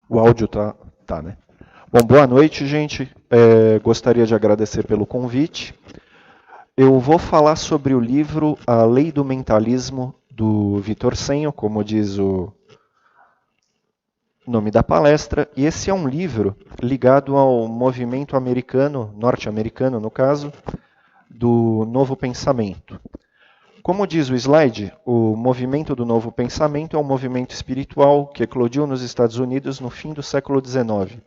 O áudio tá, né? Bom, boa noite, gente. Gostaria de agradecer pelo convite. Eu vou falar sobre o livro A Lei do Mentalismo, do Vitor Senho, como diz o nome da palestra. E esse é um livro ligado ao movimento americano, norte-americano no caso, do Novo Pensamento. Como diz o slide, o movimento do Novo Pensamento é um movimento espiritual que eclodiu nos Estados Unidos no fim do século XIX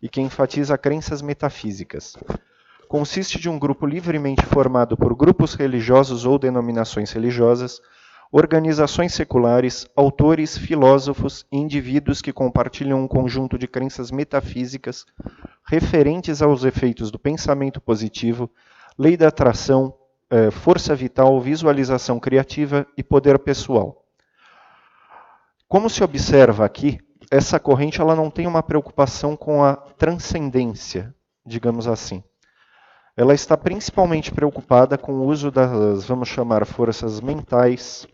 e que enfatiza crenças metafísicas. Consiste de um grupo livremente formado por grupos religiosos ou denominações religiosas, organizações seculares, autores, filósofos e indivíduos que compartilham um conjunto de crenças metafísicas referentes aos efeitos do pensamento positivo, lei da atração, força vital, visualização criativa e poder pessoal. Como se observa aqui, essa corrente ela não tem uma preocupação com a transcendência, digamos assim. Ela está principalmente preocupada com o uso das, vamos chamar, forças mentais,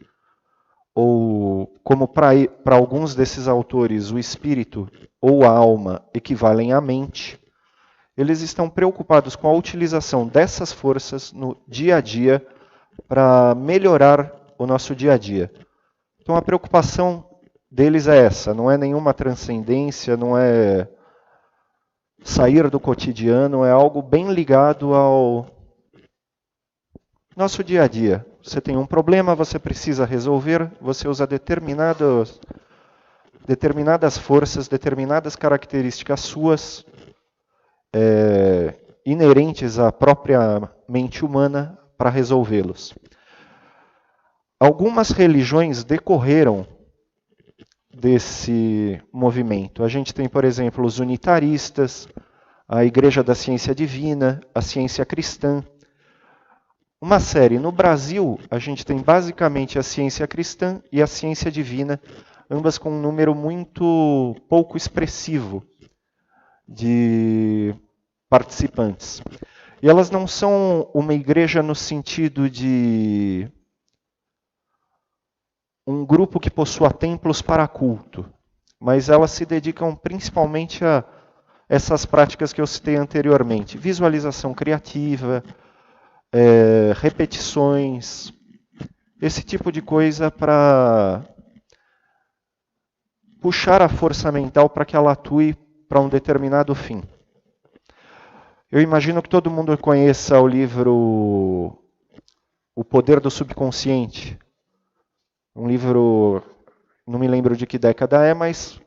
ou como para alguns desses autores o espírito ou a alma equivalem à mente, eles estão preocupados com a utilização dessas forças no dia a dia para melhorar o nosso dia a dia. Então a preocupação deles é essa, não é nenhuma transcendência, não é sair do cotidiano, é algo bem ligado ao nosso dia a dia. Você tem um problema, você precisa resolver, você usa determinadas forças, determinadas características suas, inerentes à própria mente humana para resolvê-los. Algumas religiões decorreram desse movimento. A gente tem, por exemplo, os unitaristas, a Igreja da Ciência Divina, a Ciência Cristã. Uma série. No Brasil, a gente tem basicamente a Ciência Cristã e a Ciência Divina, ambas com um número muito pouco expressivo de participantes. E elas não são uma igreja no sentido de um grupo que possua templos para culto, mas elas se dedicam principalmente a essas práticas que eu citei anteriormente. Visualização criativa, repetições, esse tipo de coisa para puxar a força mental para que ela atue para um determinado fim. Eu imagino que todo mundo conheça o livro O Poder do Subconsciente. Um livro, não me lembro de que década é, mas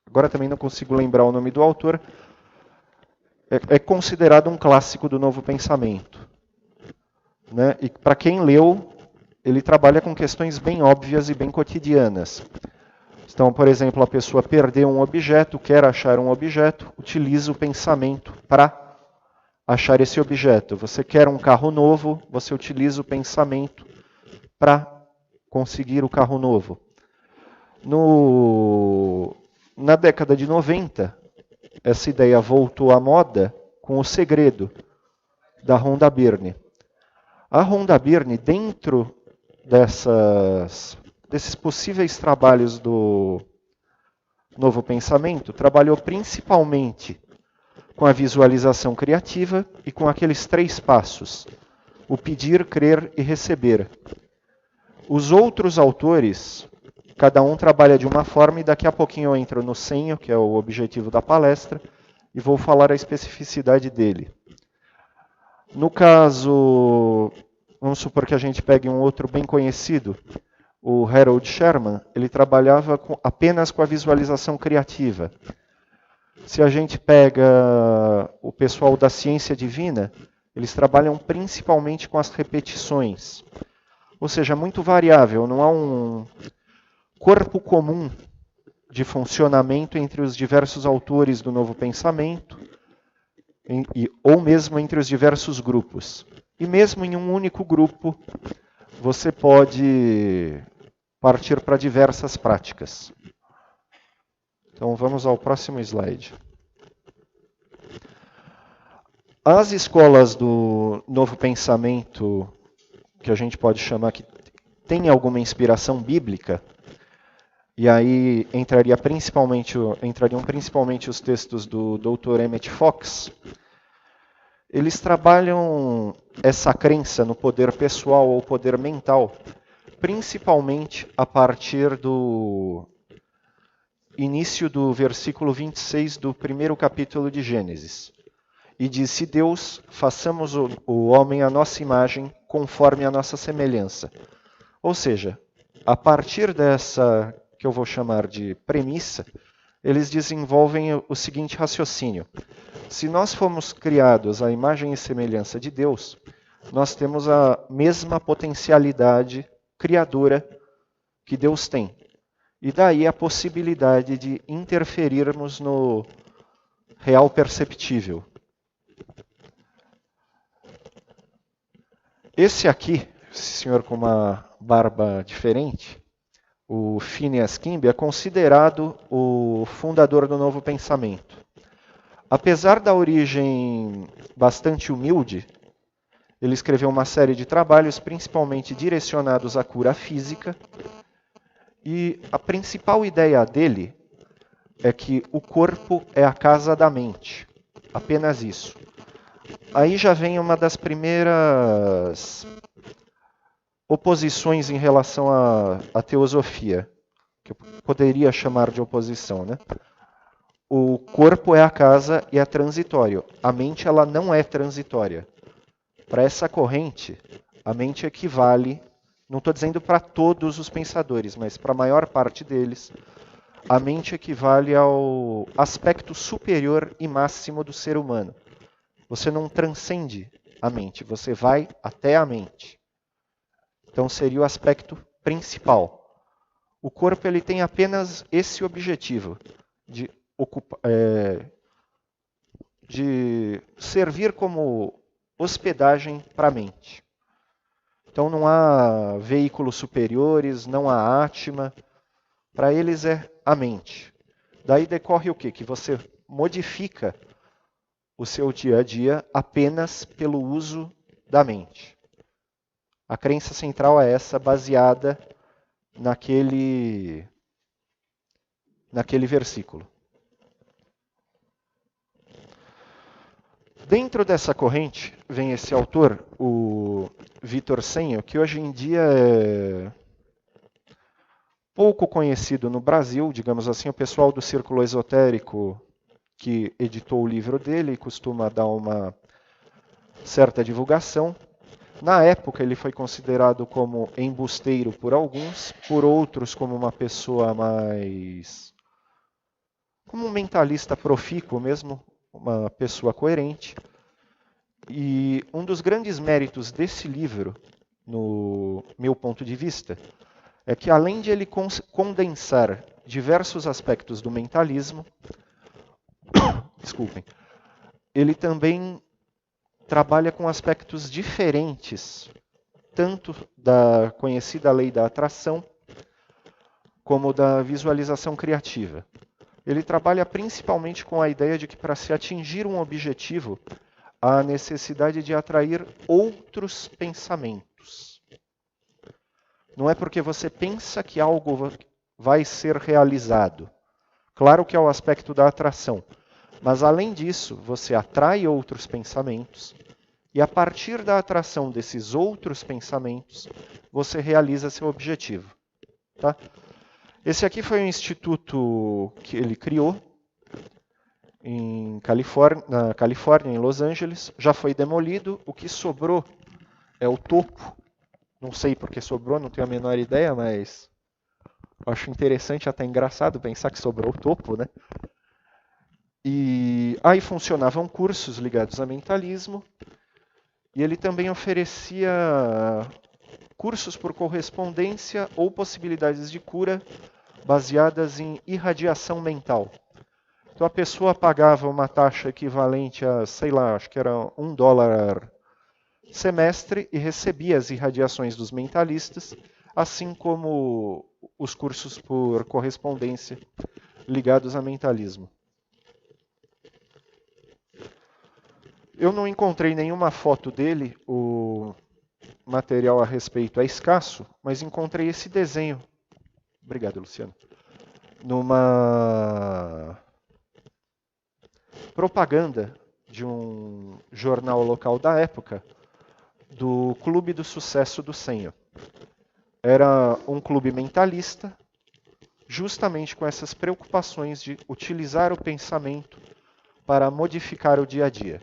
agora também não consigo lembrar o nome do autor. É considerado um clássico do Novo Pensamento. Né? E para quem leu, ele trabalha com questões bem óbvias e bem cotidianas. Então, por exemplo, a pessoa perdeu um objeto, quer achar um objeto, utiliza o pensamento para achar esse objeto. Você quer um carro novo, você utiliza o pensamento para conseguir o carro novo. Na década de 90, essa ideia voltou à moda com O Segredo, da Rhonda Byrne. A Rhonda Byrne, dentro desses possíveis trabalhos do Novo Pensamento, trabalhou principalmente com a visualização criativa e com aqueles 3 passos: o pedir, crer e receber. Os outros autores, cada um trabalha de uma forma, e daqui a pouquinho eu entro no Senho, que é o objetivo da palestra, e vou falar a especificidade dele. No caso, vamos supor que a gente pegue um outro bem conhecido, o Harold Sherman, ele trabalhava apenas com a visualização criativa. Se a gente pega o pessoal da Ciência Divina, eles trabalham principalmente com as repetições. Ou seja, muito variável, não há um corpo comum de funcionamento entre os diversos autores do Novo Pensamento, ou mesmo entre os diversos grupos. E mesmo em um único grupo, você pode partir para diversas práticas. Então vamos ao próximo slide. As escolas do Novo Pensamento, que a gente pode chamar que tem alguma inspiração bíblica, E aí entrariam principalmente os textos do Dr. Emmett Fox. Eles trabalham essa crença no poder pessoal ou poder mental, principalmente a partir do início do versículo 26 do primeiro capítulo de Gênesis. E disse Deus, façamos o homem à nossa imagem, conforme a nossa semelhança. Ou seja, a partir dessa, que eu vou chamar de premissa, eles desenvolvem o seguinte raciocínio. Se nós fomos criados à imagem e semelhança de Deus, nós temos a mesma potencialidade criadora que Deus tem. E daí a possibilidade de interferirmos no real perceptível. Esse aqui, esse senhor com uma barba diferente, o Phineas Kimby, é considerado o fundador do Novo Pensamento. Apesar da origem bastante humilde, ele escreveu uma série de trabalhos, principalmente direcionados à cura física, e a principal ideia dele é que o corpo é a casa da mente, apenas isso. Aí já vem uma das primeiras oposições em relação à teosofia, que eu poderia chamar de oposição, né? O corpo é a casa e é transitório. A mente ela não é transitória. Para essa corrente, a mente equivale, não estou dizendo para todos os pensadores, mas para a maior parte deles, a mente equivale ao aspecto superior e máximo do ser humano. Você não transcende a mente, você vai até a mente. Então seria o aspecto principal. O corpo ele tem apenas esse objetivo, de servir como hospedagem para a mente. Então não há veículos superiores, não há átma. Para eles é a mente. Daí decorre o quê? Que você modifica o seu dia a dia apenas pelo uso da mente. A crença central é essa, baseada naquele versículo. Dentro dessa corrente vem esse autor, o Vitor Senho, que hoje em dia é pouco conhecido no Brasil, digamos assim, o pessoal do círculo esotérico que editou o livro dele costuma dar uma certa divulgação. Na época ele foi considerado como embusteiro por alguns, por outros como uma pessoa mais... como um mentalista profícuo mesmo, uma pessoa coerente. E um dos grandes méritos desse livro, no meu ponto de vista, é que além de ele condensar diversos aspectos do mentalismo, desculpem, ele também trabalha com aspectos diferentes, tanto da conhecida lei da atração, como da visualização criativa. Ele trabalha principalmente com a ideia de que para se atingir um objetivo, há a necessidade de atrair outros pensamentos. Não é porque você pensa que algo vai ser realizado. Claro que é o aspecto da atração. Mas além disso, você atrai outros pensamentos e a partir da atração desses outros pensamentos, você realiza seu objetivo. Tá? Esse aqui foi um instituto que ele criou na Califórnia, em Los Angeles. Já foi demolido. O que sobrou é o topo. Não sei por que sobrou, não tenho a menor ideia, mas acho interessante, até engraçado pensar que sobrou o topo, né? E aí funcionavam cursos ligados a mentalismo. E ele também oferecia cursos por correspondência ou possibilidades de cura baseadas em irradiação mental. Então a pessoa pagava uma taxa equivalente a, sei lá, acho que era $1 semestre e recebia as irradiações dos mentalistas, assim como os cursos por correspondência ligados a mentalismo. Eu não encontrei nenhuma foto dele, o material a respeito é escasso, mas encontrei esse desenho. Obrigado, Luciano. numa propaganda de um jornal local da época, do Clube do Sucesso do Senho. Era um clube mentalista, justamente com essas preocupações de utilizar o pensamento para modificar o dia a dia.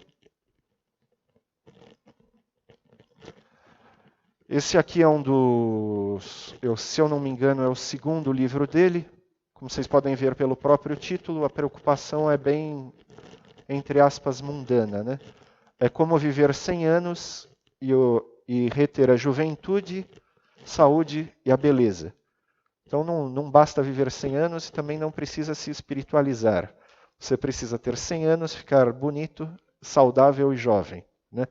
Esse aqui é um dos, se eu não me engano, é o segundo livro dele. Como vocês podem ver pelo próprio título, a preocupação é bem, entre aspas, mundana, né? É como viver 100 anos e reter a juventude, saúde e a beleza. Então não basta viver 100 anos e também não precisa se espiritualizar. Você precisa ter 100 anos, ficar bonito, saudável e jovem, né?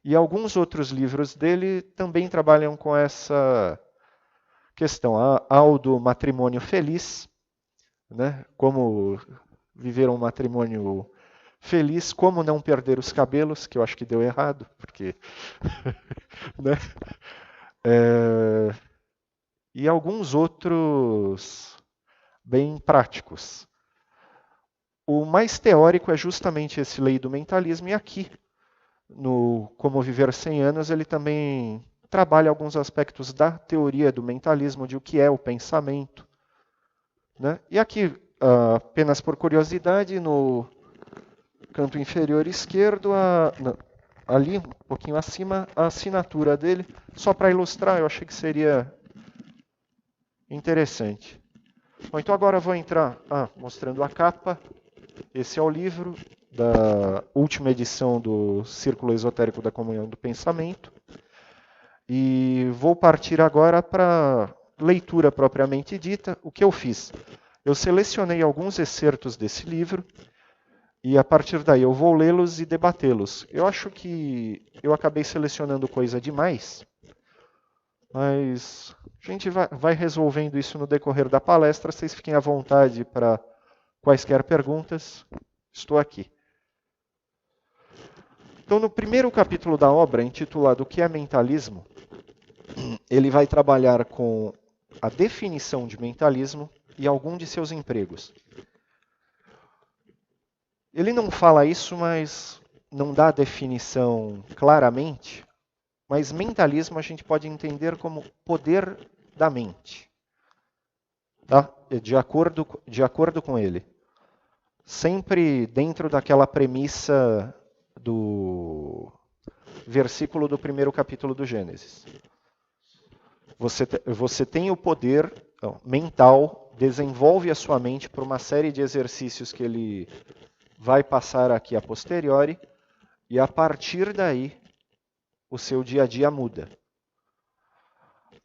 E alguns outros livros dele também trabalham com essa questão. Há o do matrimônio feliz, né? Como viver um matrimônio feliz, como não perder os cabelos, que eu acho que deu errado, porque... né? E alguns outros bem práticos. O mais teórico é justamente esse Lei do Mentalismo, e aqui, no Como Viver 100 Anos, ele também trabalha alguns aspectos da teoria do mentalismo, de o que é o pensamento, né? E aqui, apenas por curiosidade, no canto inferior esquerdo, ali, um pouquinho acima, a assinatura dele, só para ilustrar, eu achei que seria interessante. Bom, então agora eu vou entrar mostrando a capa. Esse é o livro da última edição do Círculo Esotérico da Comunhão do Pensamento. E vou partir agora para a leitura propriamente dita. O que eu fiz? Eu selecionei alguns excertos desse livro e a partir daí eu vou lê-los e debatê-los. Eu acho que eu acabei selecionando coisa demais, mas a gente vai resolvendo isso no decorrer da palestra. Vocês fiquem à vontade para quaisquer perguntas. Estou aqui. Então, no primeiro capítulo da obra, intitulado O que é mentalismo, ele vai trabalhar com a definição de mentalismo e algum de seus empregos. Ele não fala isso, mas não dá a definição claramente, mas mentalismo a gente pode entender como poder da mente. Tá? De acordo com ele. Sempre dentro daquela premissa do versículo do primeiro capítulo do Gênesis. Você tem o poder mental, desenvolve a sua mente por uma série de exercícios que ele vai passar aqui a posteriori, e a partir daí o seu dia a dia muda.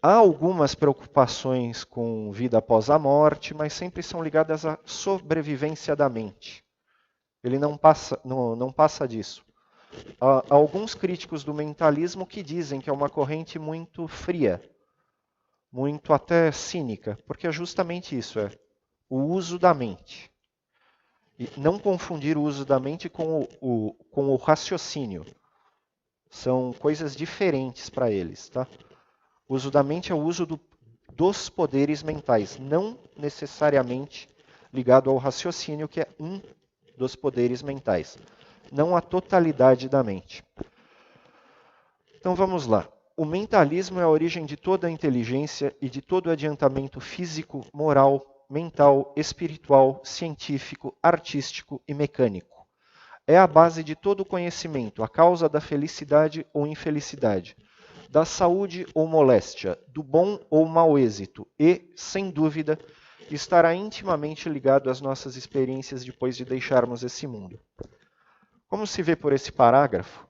Há algumas preocupações com vida após a morte, mas sempre são ligadas à sobrevivência da mente. Ele não passa disso. Há alguns críticos do mentalismo que dizem que é uma corrente muito fria, muito até cínica, porque é justamente isso, o uso da mente. E não confundir o uso da mente com o raciocínio. São coisas diferentes para eles, tá? O uso da mente é o uso dos poderes mentais, não necessariamente ligado ao raciocínio, que é um dos poderes mentais, não a totalidade da mente. Então vamos lá. O mentalismo é a origem de toda a inteligência e de todo o adiantamento físico, moral, mental, espiritual, científico, artístico e mecânico. É a base de todo o conhecimento, a causa da felicidade ou infelicidade, da saúde ou moléstia, do bom ou mau êxito e, sem dúvida, estará intimamente ligado às nossas experiências depois de deixarmos esse mundo. Como se vê por esse parágrafo,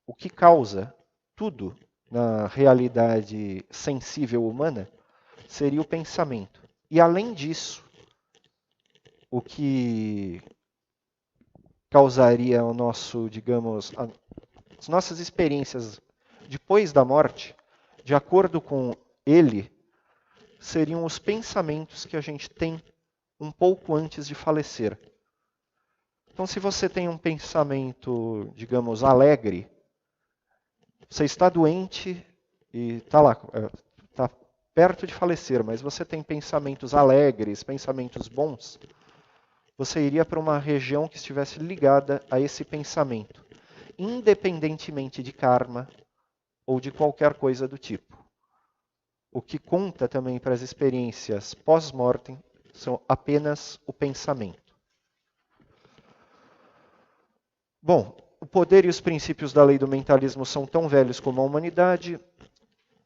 o que causa tudo na realidade sensível humana seria o pensamento. E além disso, o que causaria o nosso, digamos, as nossas experiências depois da morte, de acordo com ele, seriam os pensamentos que a gente tem um pouco antes de falecer. Então, se você tem um pensamento, digamos, alegre, você está doente e está lá, está perto de falecer, mas você tem pensamentos alegres, pensamentos bons, você iria para uma região que estivesse ligada a esse pensamento, independentemente de karma ou de qualquer coisa do tipo. O que conta também para as experiências pós-mortem são apenas o pensamento. Bom, o poder e os princípios da lei do mentalismo são tão velhos como a humanidade,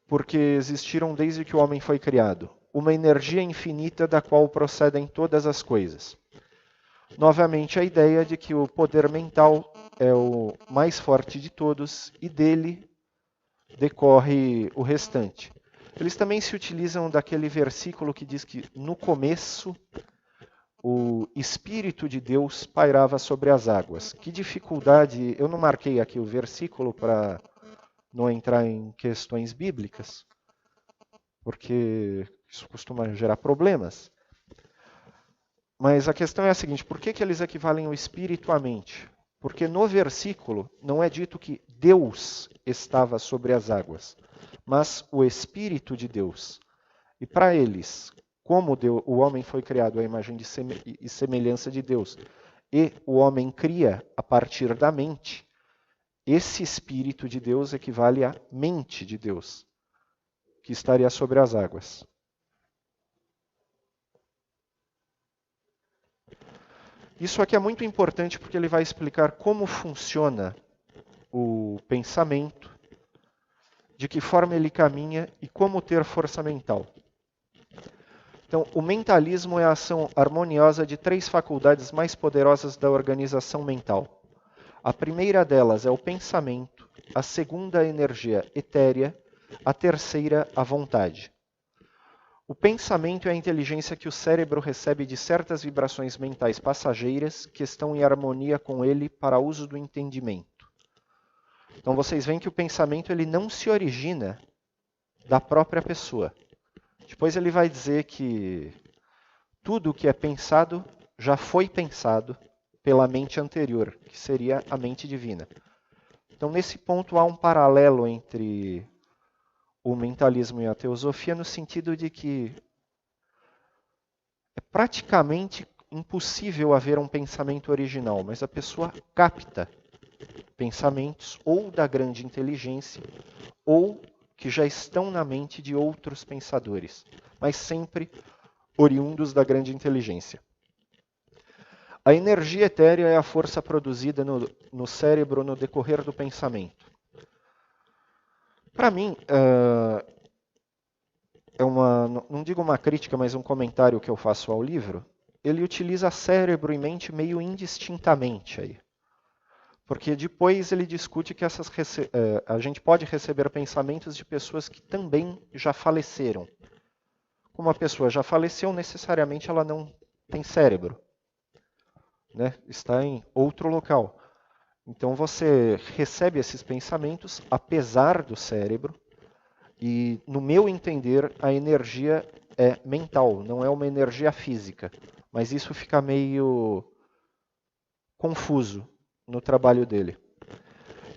porque existiram desde que o homem foi criado. Uma energia infinita da qual procedem todas as coisas. Novamente, a ideia de que o poder mental é o mais forte de todos e dele decorre o restante. Eles também se utilizam daquele versículo que diz que no começo o Espírito de Deus pairava sobre as águas. Que dificuldade, eu não marquei aqui o versículo para não entrar em questões bíblicas, porque isso costuma gerar problemas. Mas a questão é a seguinte, por que eles equivalem o Espírito à mente? Porque no versículo não é dito que Deus estava sobre as águas, mas o Espírito de Deus. E para eles, como o homem foi criado à imagem e semelhança de Deus, e o homem cria a partir da mente, esse Espírito de Deus equivale à mente de Deus, que estaria sobre as águas. Isso aqui é muito importante porque ele vai explicar como funciona o pensamento, de que forma ele caminha e como ter força mental. Então, o mentalismo é a ação harmoniosa de 3 faculdades mais poderosas da organização mental. A primeira delas é o pensamento, a segunda a energia etérea, a terceira a vontade. O pensamento é a inteligência que o cérebro recebe de certas vibrações mentais passageiras que estão em harmonia com ele para uso do entendimento. Então vocês veem que o pensamento ele não se origina da própria pessoa. Depois ele vai dizer que tudo o que é pensado já foi pensado pela mente anterior, que seria a mente divina. Então nesse ponto há um paralelo entre o mentalismo e a teosofia no sentido de que é praticamente impossível haver um pensamento original, mas a pessoa capta pensamentos ou da grande inteligência ou que já estão na mente de outros pensadores, mas sempre oriundos da grande inteligência. A energia etérea é a força produzida no cérebro no decorrer do pensamento. Para mim, não digo uma crítica, mas um comentário que eu faço ao livro. Ele utiliza cérebro e mente meio indistintamente aí. Porque depois ele discute que a gente pode receber pensamentos de pessoas que também já faleceram. Como a pessoa já faleceu, necessariamente ela não tem cérebro, né? Está em outro local. Então você recebe esses pensamentos apesar do cérebro, e no meu entender a energia é mental, não é uma energia física. Mas isso fica meio confuso no trabalho dele.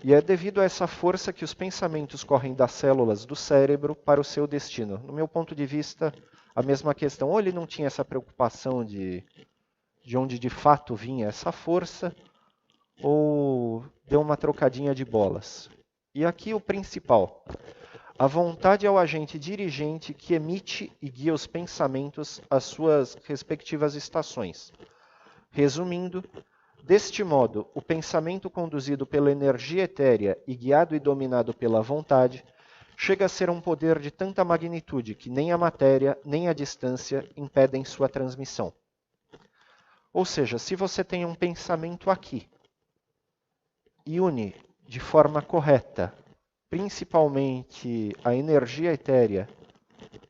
E é devido a essa força que os pensamentos correm das células do cérebro para o seu destino. No meu ponto de vista, a mesma questão. Ou ele não tinha essa preocupação de onde de fato vinha essa força, ou deu uma trocadinha de bolas. E aqui o principal. A vontade é o agente dirigente que emite e guia os pensamentos às suas respectivas estações. Resumindo, deste modo, o pensamento conduzido pela energia etérea e guiado e dominado pela vontade chega a ser um poder de tanta magnitude que nem a matéria nem a distância impedem sua transmissão. Ou seja, se você tem um pensamento aqui e une de forma correta, principalmente a energia etérea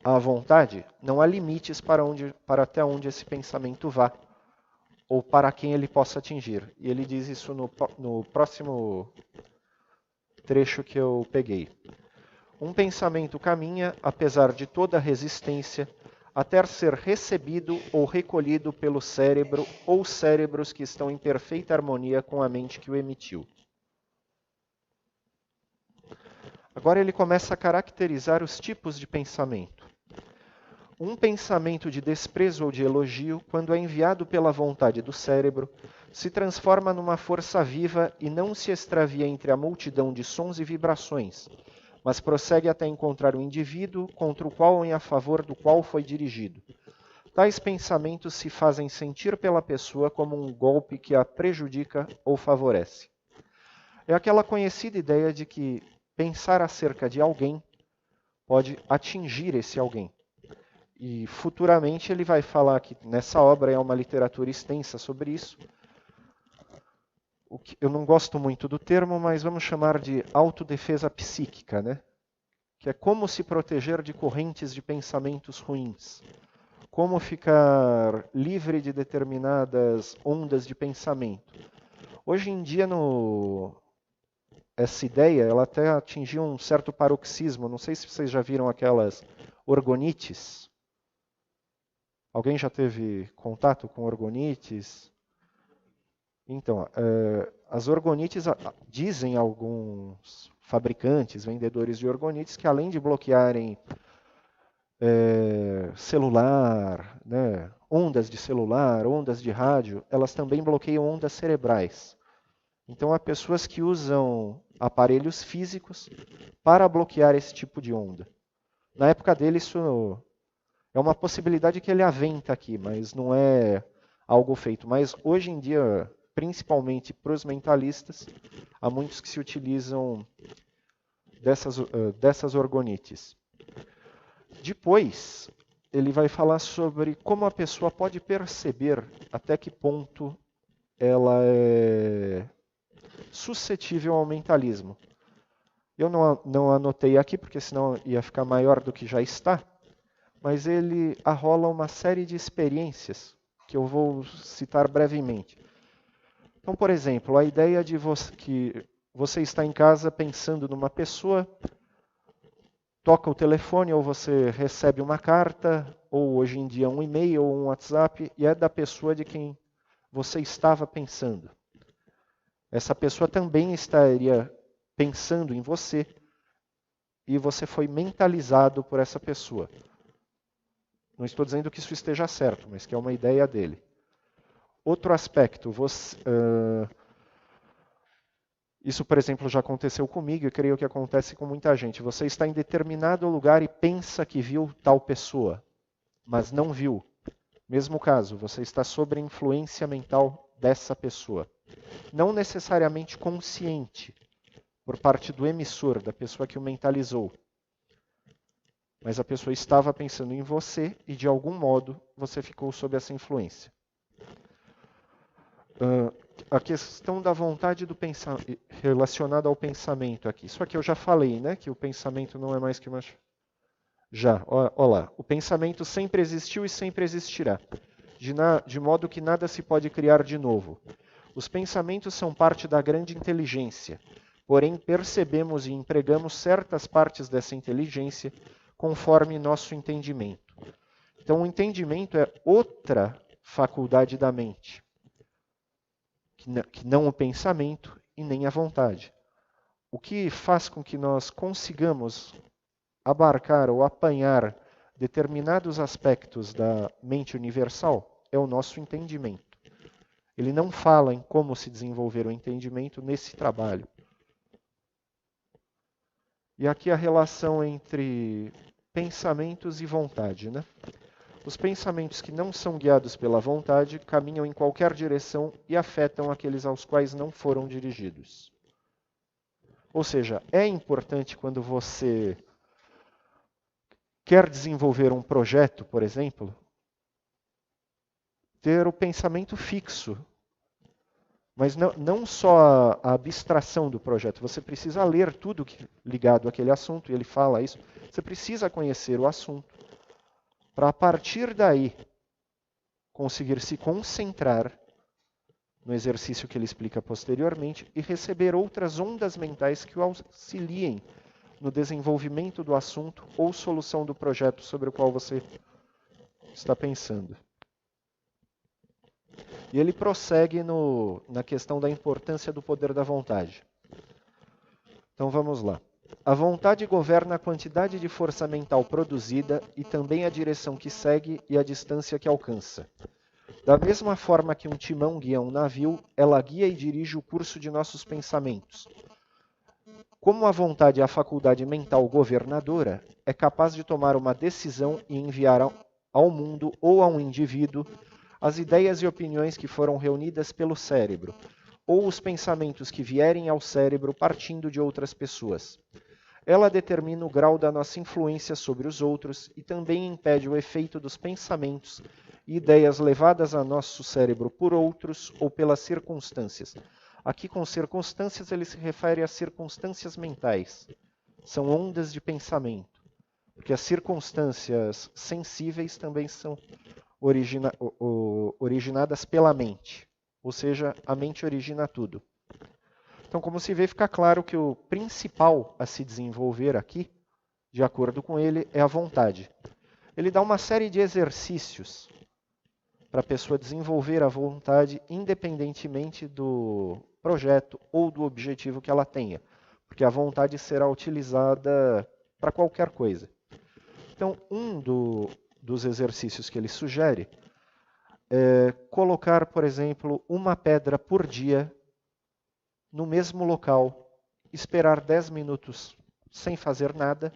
à vontade, não há limites para até onde esse pensamento vá, ou para quem ele possa atingir. E ele diz isso no próximo trecho que eu peguei. Um pensamento caminha, apesar de toda resistência, até ser recebido ou recolhido pelo cérebro ou cérebros que estão em perfeita harmonia com a mente que o emitiu. Agora ele começa a caracterizar os tipos de pensamento. Um pensamento de desprezo ou de elogio, quando é enviado pela vontade do cérebro, se transforma numa força viva e não se extravia entre a multidão de sons e vibrações, mas prossegue até encontrar o indivíduo contra o qual e a favor do qual foi dirigido. Tais pensamentos se fazem sentir pela pessoa como um golpe que a prejudica ou favorece. É aquela conhecida ideia de que pensar acerca de alguém pode atingir esse alguém. E futuramente ele vai falar que nessa obra é uma literatura extensa sobre isso. Eu não gosto muito do termo, mas vamos chamar de autodefesa psíquica, né? Que é como se proteger de correntes de pensamentos ruins. Como ficar livre de determinadas ondas de pensamento. Hoje em dia, essa ideia ela até atingiu um certo paroxismo. Não sei se vocês já viram aquelas orgonites. Alguém já teve contato com orgonites? Então, as orgonites, dizem alguns fabricantes, vendedores de orgonites, que além de bloquearem celular, né, ondas de celular, ondas de rádio, elas também bloqueiam ondas cerebrais. Então, há pessoas que usam aparelhos físicos para bloquear esse tipo de onda. Na época dele, isso é uma possibilidade que ele aventa aqui, mas não é algo feito. Mas hoje em dia, principalmente para os mentalistas, há muitos que se utilizam dessas orgonites. Depois, ele vai falar sobre como a pessoa pode perceber até que ponto ela é suscetível ao mentalismo. Eu não anotei aqui, porque senão ia ficar maior do que já está, mas ele arrola uma série de experiências que eu vou citar brevemente. Então, por exemplo, a ideia de que você está em casa pensando numa pessoa, toca o telefone ou você recebe uma carta, ou hoje em dia um e-mail ou um WhatsApp, e é da pessoa de quem você estava pensando. Essa pessoa também estaria pensando em você e você foi mentalizado por essa pessoa. Não estou dizendo que isso esteja certo, mas que é uma ideia dele. Outro aspecto, isso, por exemplo, já aconteceu comigo e creio que acontece com muita gente. Você está em determinado lugar e pensa que viu tal pessoa, mas não viu. Mesmo caso, você está sob a influência mental dessa pessoa. Não necessariamente consciente, por parte do emissor, da pessoa que o mentalizou. Mas a pessoa estava pensando em você e, de algum modo, você ficou sob essa influência. A questão da vontade do pensamento, relacionada ao pensamento aqui. Isso aqui eu já falei, né? Que o pensamento não é mais que uma... Já, olha lá. O pensamento sempre existiu e sempre existirá, de modo que nada se pode criar de novo. Os pensamentos são parte da grande inteligência, porém percebemos e empregamos certas partes dessa inteligência conforme nosso entendimento. Então, o entendimento é outra faculdade da mente, que não o pensamento e nem a vontade. O que faz com que nós consigamos abarcar ou apanhar determinados aspectos da mente universal é o nosso entendimento. Ele não fala em como se desenvolver o entendimento nesse trabalho. E aqui a relação entre pensamentos e vontade, né? Os pensamentos que não são guiados pela vontade caminham em qualquer direção e afetam aqueles aos quais não foram dirigidos. Ou seja, é importante quando você quer desenvolver um projeto, por exemplo, ter o pensamento fixo. Mas não só a abstração do projeto. Você precisa ler tudo ligado àquele assunto, e ele fala isso. Você precisa conhecer o assunto para, a partir daí, conseguir se concentrar no exercício que ele explica posteriormente e receber outras ondas mentais que o auxiliem no desenvolvimento do assunto ou solução do projeto sobre o qual você está pensando. E ele prossegue na questão da importância do poder da vontade. Então vamos lá. A vontade governa a quantidade de força mental produzida e também a direção que segue e a distância que alcança. Da mesma forma que um timão guia um navio, ela guia e dirige o curso de nossos pensamentos. Como a vontade é a faculdade mental governadora, é capaz de tomar uma decisão e enviar ao mundo ou a um indivíduo as ideias e opiniões que foram reunidas pelo cérebro, ou os pensamentos que vierem ao cérebro partindo de outras pessoas. Ela determina o grau da nossa influência sobre os outros e também impede o efeito dos pensamentos e ideias levadas a nosso cérebro por outros ou pelas circunstâncias. Aqui, com circunstâncias, ele se refere às circunstâncias mentais. São ondas de pensamento, porque as circunstâncias sensíveis também são originadas pela mente, ou seja, a mente origina tudo. Então, como se vê, fica claro que o principal a se desenvolver aqui, de acordo com ele, é a vontade. Ele dá uma série de exercícios para a pessoa desenvolver a vontade independentemente do projeto ou do objetivo que ela tenha, porque a vontade será utilizada para qualquer coisa. Então, dos exercícios que ele sugere é colocar, por exemplo, uma pedra por dia no mesmo local, esperar 10 minutos sem fazer nada,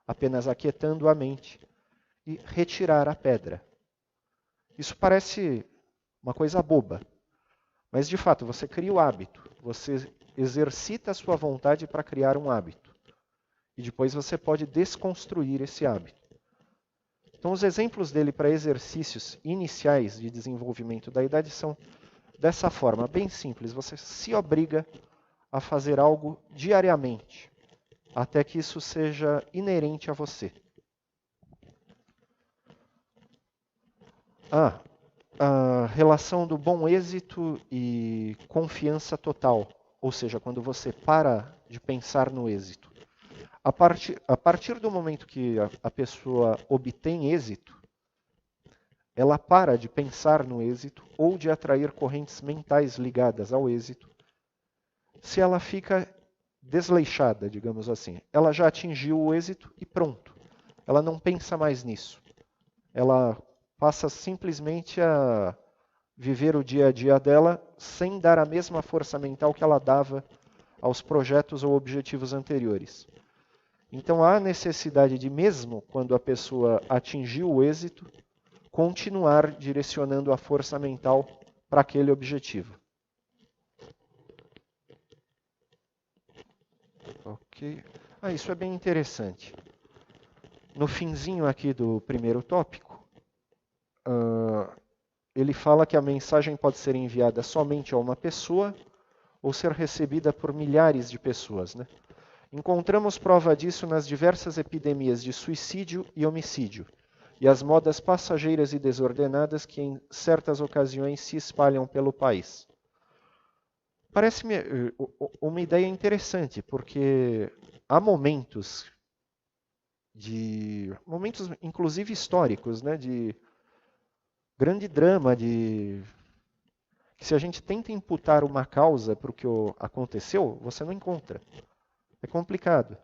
apenas aquietando a mente, e retirar a pedra. Isso parece uma coisa boba, mas de fato você cria o hábito, você exercita a sua vontade para criar um hábito. E depois você pode desconstruir esse hábito. Então os exemplos dele para exercícios iniciais de desenvolvimento da idade são dessa forma, bem simples. Você se obriga a fazer algo diariamente, até que isso seja inerente a você. A relação do bom êxito e confiança total, ou seja, quando você para de pensar no êxito. A partir do momento que a pessoa obtém êxito, ela para de pensar no êxito ou de atrair correntes mentais ligadas ao êxito, se ela fica desleixada, digamos assim. Ela já atingiu o êxito e pronto. Ela não pensa mais nisso. Ela passa simplesmente a viver o dia a dia dela sem dar a mesma força mental que ela dava aos projetos ou objetivos anteriores. Então há necessidade de, mesmo quando a pessoa atingiu o êxito, continuar direcionando a força mental para aquele objetivo. Ok. Isso é bem interessante. No finzinho aqui do primeiro tópico, ele fala que a mensagem pode ser enviada somente a uma pessoa ou ser recebida por milhares de pessoas, né? Encontramos prova disso nas diversas epidemias de suicídio e homicídio, e as modas passageiras e desordenadas que em certas ocasiões se espalham pelo país. Parece-me uma ideia interessante, porque há momentos inclusive históricos, né, de grande drama, que se a gente tenta imputar uma causa para o que aconteceu, você não encontra. É complicado.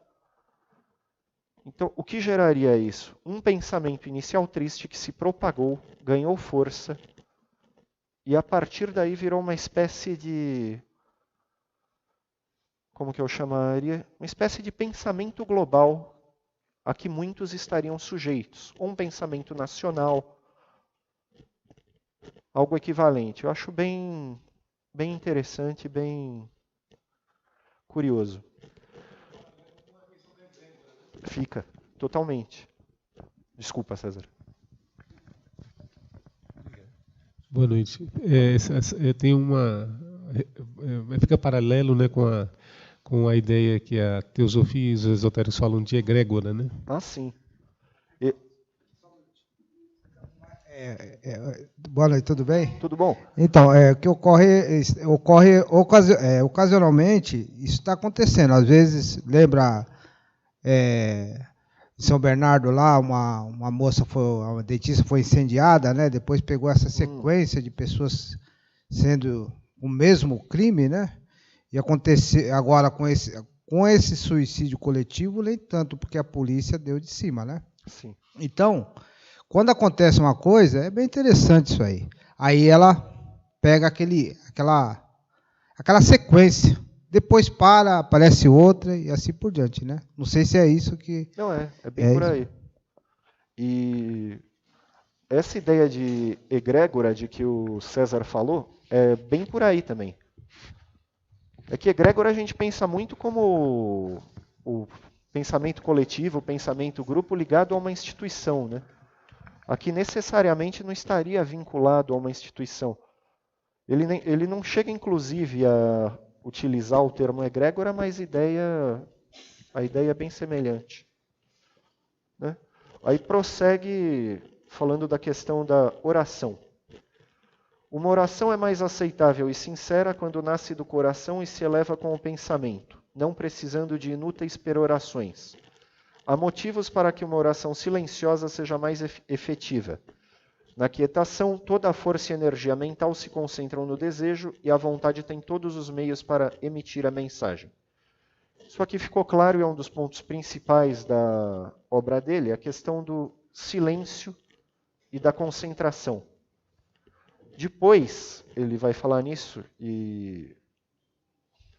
Então, o que geraria isso? Um pensamento inicial triste que se propagou, ganhou força, e a partir daí virou uma espécie de... como que eu chamaria? Uma espécie de pensamento global a que muitos estariam sujeitos. Ou um pensamento nacional, algo equivalente. Eu acho bem interessante, bem curioso. Fica, totalmente. Desculpa, César. Boa noite. Tem fica paralelo, né, com a ideia que a teosofia e os esotéricos falam de egrégora, né? Sim. Boa noite, tudo bem? Tudo bom. Então, o que ocorre ocasionalmente, isso está acontecendo. Às vezes, lembra em São Bernardo lá, uma moça, uma dentista foi incendiada, né? Depois pegou essa sequência de pessoas sendo o mesmo crime, né? E aconteceu agora com Com esse suicídio coletivo, nem tanto, porque a polícia deu de cima, né? Sim. Então, quando acontece uma coisa, é bem interessante isso aí. Aí ela pega aquela sequência, depois para, aparece outra e assim por diante, né? Não sei se é isso que... Não, é bem por aí. E essa ideia de egrégora de que o César falou é bem por aí também. É que egrégora a gente pensa muito como o pensamento coletivo, o pensamento grupo ligado a uma instituição, né? Aqui necessariamente não estaria vinculado a uma instituição. Ele não chega, inclusive, a utilizar o termo egrégora, mas a ideia é bem semelhante, né? Aí prossegue falando da questão da oração. Uma oração é mais aceitável e sincera quando nasce do coração e se eleva com o pensamento, não precisando de inúteis perorações. Há motivos para que uma oração silenciosa seja mais efetiva. Na quietação, toda a força e energia mental se concentram no desejo e a vontade tem todos os meios para emitir a mensagem. Isso aqui ficou claro e é um dos pontos principais da obra dele, a questão do silêncio e da concentração. Depois, ele vai falar nisso, e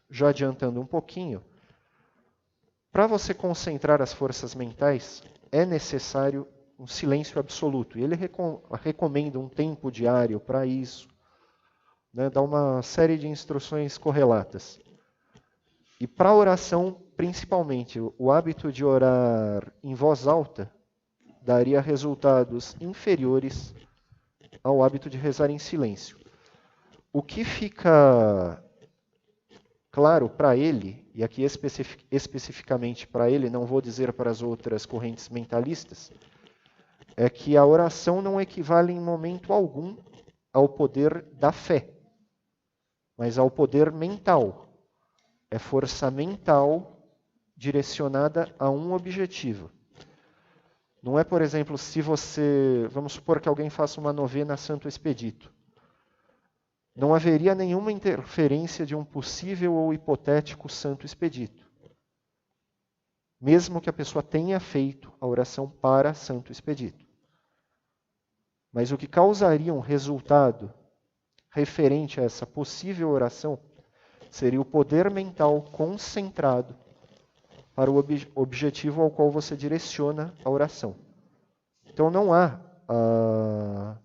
já adiantando um pouquinho, para você concentrar as forças mentais, é necessário um silêncio absoluto. E ele recomenda um tempo diário para isso, né, dá uma série de instruções correlatas. E para a oração, principalmente, o hábito de orar em voz alta daria resultados inferiores ao hábito de rezar em silêncio. O que fica claro para ele, e aqui especificamente para ele, não vou dizer para as outras correntes mentalistas, é que a oração não equivale em momento algum ao poder da fé, mas ao poder mental. É força mental direcionada a um objetivo. Não é, por exemplo, se você... Vamos supor que alguém faça uma novena a Santo Expedito. Não haveria nenhuma interferência de um possível ou hipotético Santo Expedito. Mesmo que a pessoa tenha feito a oração para Santo Expedito. Mas o que causaria um resultado referente a essa possível oração seria o poder mental concentrado para o objetivo ao qual você direciona a oração. Então não há a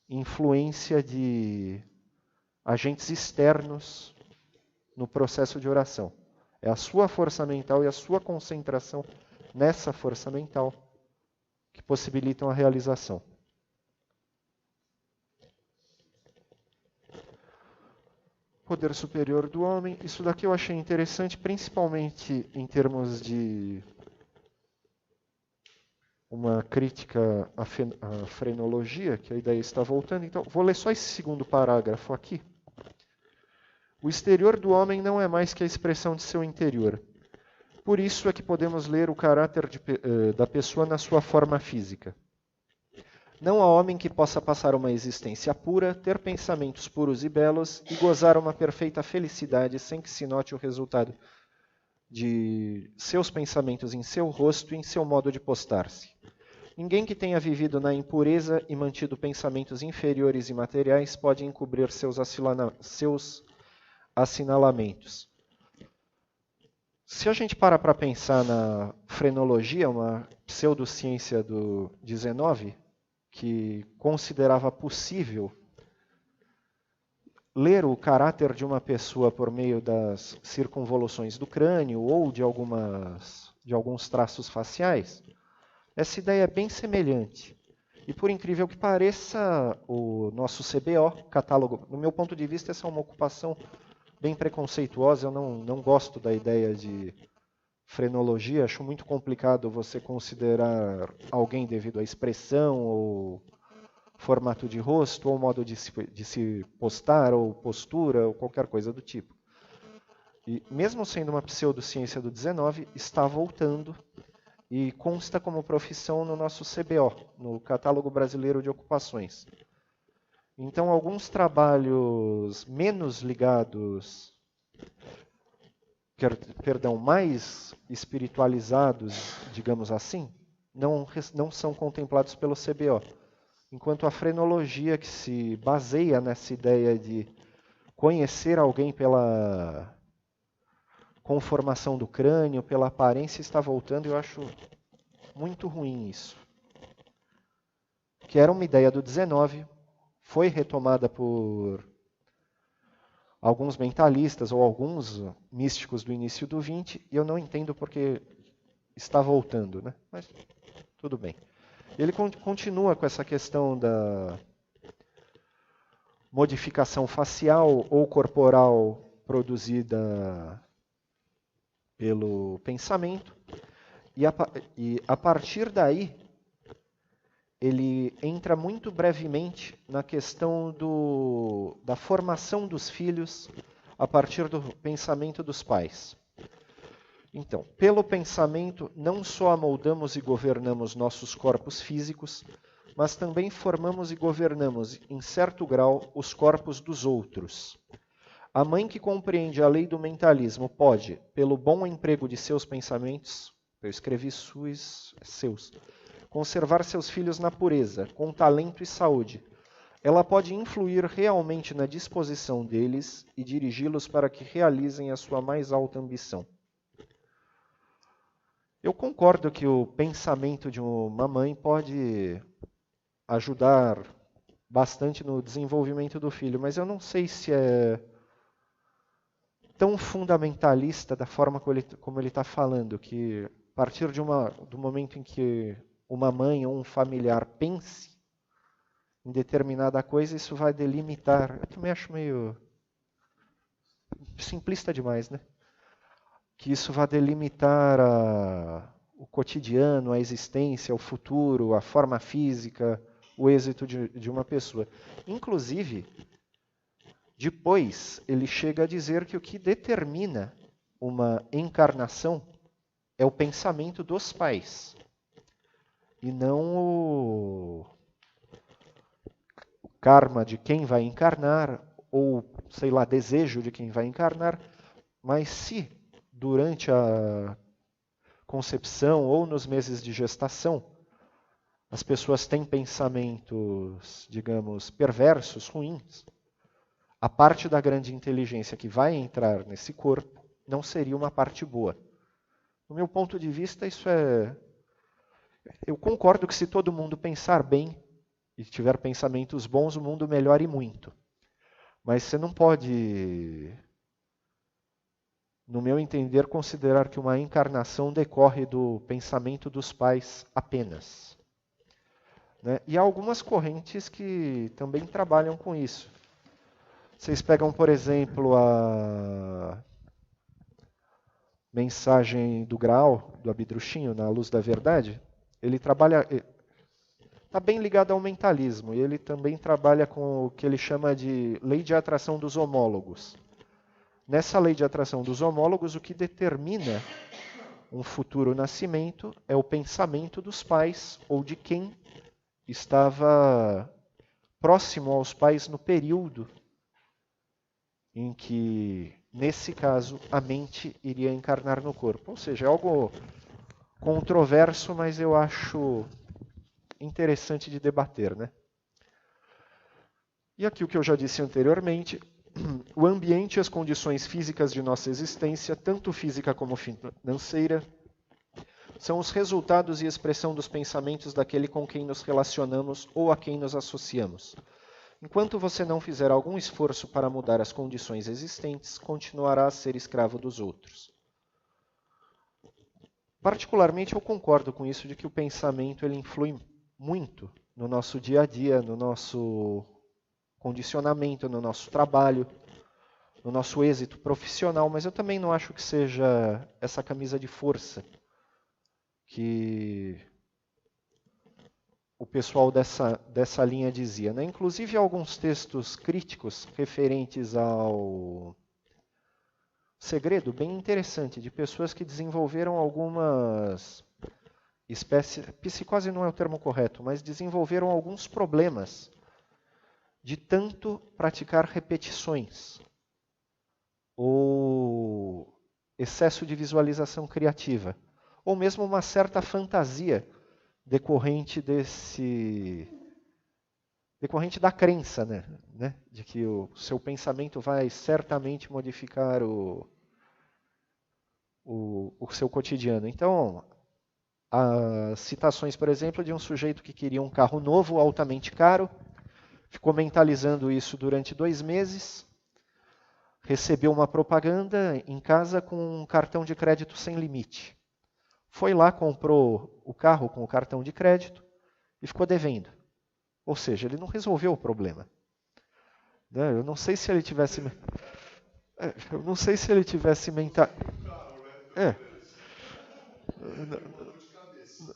influência de agentes externos no processo de oração. É a sua força mental e a sua concentração nessa força mental que possibilitam a realização. Poder superior do homem. Isso daqui eu achei interessante, principalmente em termos de uma crítica à frenologia, que a ideia está voltando. Então, vou ler só esse segundo parágrafo aqui. O exterior do homem não é mais que a expressão de seu interior. Por isso é que podemos ler o caráter da pessoa na sua forma física. Não há homem que possa passar uma existência pura, ter pensamentos puros e belos e gozar uma perfeita felicidade sem que se note o resultado de seus pensamentos em seu rosto e em seu modo de postar-se. Ninguém que tenha vivido na impureza e mantido pensamentos inferiores e materiais pode encobrir seus assinalamentos. Se a gente para pensar na frenologia, uma pseudociência do XIX, que considerava possível ler o caráter de uma pessoa por meio das circunvoluções do crânio ou de alguns traços faciais, essa ideia é bem semelhante. E por incrível que pareça, o nosso CBO, catálogo, no meu ponto de vista, essa é uma ocupação bem preconceituosa. Eu não gosto da ideia de frenologia, acho muito complicado você considerar alguém devido à expressão ou formato de rosto, ou modo de se postar, ou postura, ou qualquer coisa do tipo. E mesmo sendo uma pseudociência do 19, está voltando e consta como profissão no nosso CBO, no Catálogo Brasileiro de Ocupações. Então, alguns trabalhos menos ligados mais espiritualizados, digamos assim, não são contemplados pelo CBO. Enquanto a frenologia, que se baseia nessa ideia de conhecer alguém pela conformação do crânio, pela aparência, está voltando, eu acho muito ruim isso. Que era uma ideia do 19, foi retomada por alguns mentalistas ou alguns místicos do início do 20, e eu não entendo porque está voltando, né? Mas tudo bem. Ele continua com essa questão da modificação facial ou corporal produzida pelo pensamento, e a partir daí ele entra muito brevemente na questão da formação dos filhos a partir do pensamento dos pais. Então, pelo pensamento, não só amoldamos e governamos nossos corpos físicos, mas também formamos e governamos, em certo grau, os corpos dos outros. A mãe que compreende a lei do mentalismo pode, pelo bom emprego de seus pensamentos, eu escrevi seus, conservar seus filhos na pureza, com talento e saúde. Ela pode influir realmente na disposição deles e dirigi-los para que realizem a sua mais alta ambição. Eu concordo que o pensamento de uma mãe pode ajudar bastante no desenvolvimento do filho, mas eu não sei se é tão fundamentalista da forma como ele está falando, que a partir do momento em que uma mãe ou um familiar pense em determinada coisa, isso vai delimitar. Eu também acho meio simplista demais, né? Que isso vai delimitar o cotidiano, a existência, o futuro, a forma física, o êxito de uma pessoa. Inclusive, depois ele chega a dizer que o que determina uma encarnação é o pensamento dos pais, e não o karma de quem vai encarnar, ou, sei lá, desejo de quem vai encarnar, mas se durante a concepção ou nos meses de gestação as pessoas têm pensamentos, digamos, perversos, ruins, a parte da grande inteligência que vai entrar nesse corpo não seria uma parte boa. Do meu ponto de vista, isso é... Eu concordo que se todo mundo pensar bem e tiver pensamentos bons, o mundo melhore muito. Mas você não pode, no meu entender, considerar que uma encarnação decorre do pensamento dos pais apenas. Né? E há algumas correntes que também trabalham com isso. Vocês pegam, por exemplo, a mensagem do Graal, do Abidruchinho, na Luz da Verdade. Ele trabalha... Está bem ligado ao mentalismo, e ele também trabalha com o que ele chama de lei de atração dos homólogos. Nessa lei de atração dos homólogos, o que determina um futuro nascimento é o pensamento dos pais ou de quem estava próximo aos pais no período em que, nesse caso, a mente iria encarnar no corpo. Ou seja, é algo controverso, mas eu acho interessante de debater, né? E aqui o que eu já disse anteriormente, o ambiente e as condições físicas de nossa existência, tanto física como financeira, são os resultados e expressão dos pensamentos daquele com quem nos relacionamos ou a quem nos associamos. Enquanto você não fizer algum esforço para mudar as condições existentes, continuará a ser escravo dos outros. Particularmente, eu concordo com isso de que o pensamento ele influi muito no nosso dia a dia, no nosso condicionamento, no nosso trabalho, no nosso êxito profissional, mas eu também não acho que seja essa camisa de força que o pessoal dessa linha dizia. Né? Inclusive, alguns textos críticos referentes ao segredo, bem interessante, de pessoas que desenvolveram algumas espécies, psicose não é o termo correto, mas desenvolveram alguns problemas de tanto praticar repetições ou excesso de visualização criativa, ou mesmo uma certa fantasia decorrente da crença, né? De que o seu pensamento vai certamente modificar o seu cotidiano. Então, as citações, por exemplo, de um sujeito que queria um carro novo, altamente caro, ficou mentalizando isso durante 2 meses, recebeu uma propaganda em casa com um cartão de crédito sem limite. Foi lá, comprou o carro com o cartão de crédito e ficou devendo. Ou seja, ele não resolveu o problema. Eu não sei se ele tivesse... Eu não sei se ele tivesse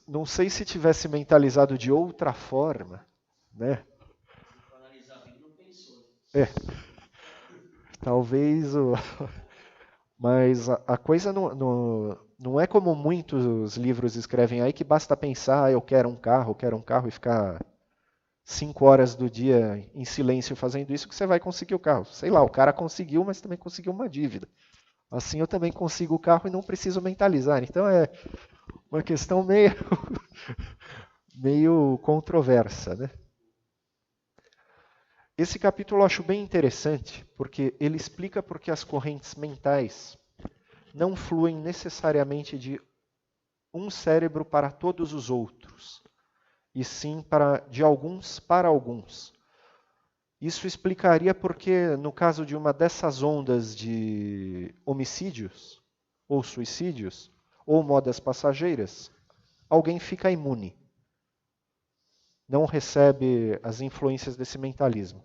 não sei se tivesse mentalizado de outra forma, né? Talvez mas a coisa não é como muitos livros escrevem aí, que basta pensar, eu quero um carro e ficar 5 horas do dia em silêncio fazendo isso, que você vai conseguir o carro. Sei lá, o cara conseguiu, mas também conseguiu uma dívida. Assim eu também consigo o carro e não preciso mentalizar. Então é uma questão meio controversa, né? Esse capítulo eu acho bem interessante, porque ele explica por que as correntes mentais não fluem necessariamente de um cérebro para todos os outros, e sim de alguns para alguns. Isso explicaria porque, no caso de uma dessas ondas de homicídios, ou suicídios, ou modas passageiras, alguém fica imune. Não recebe as influências desse mentalismo.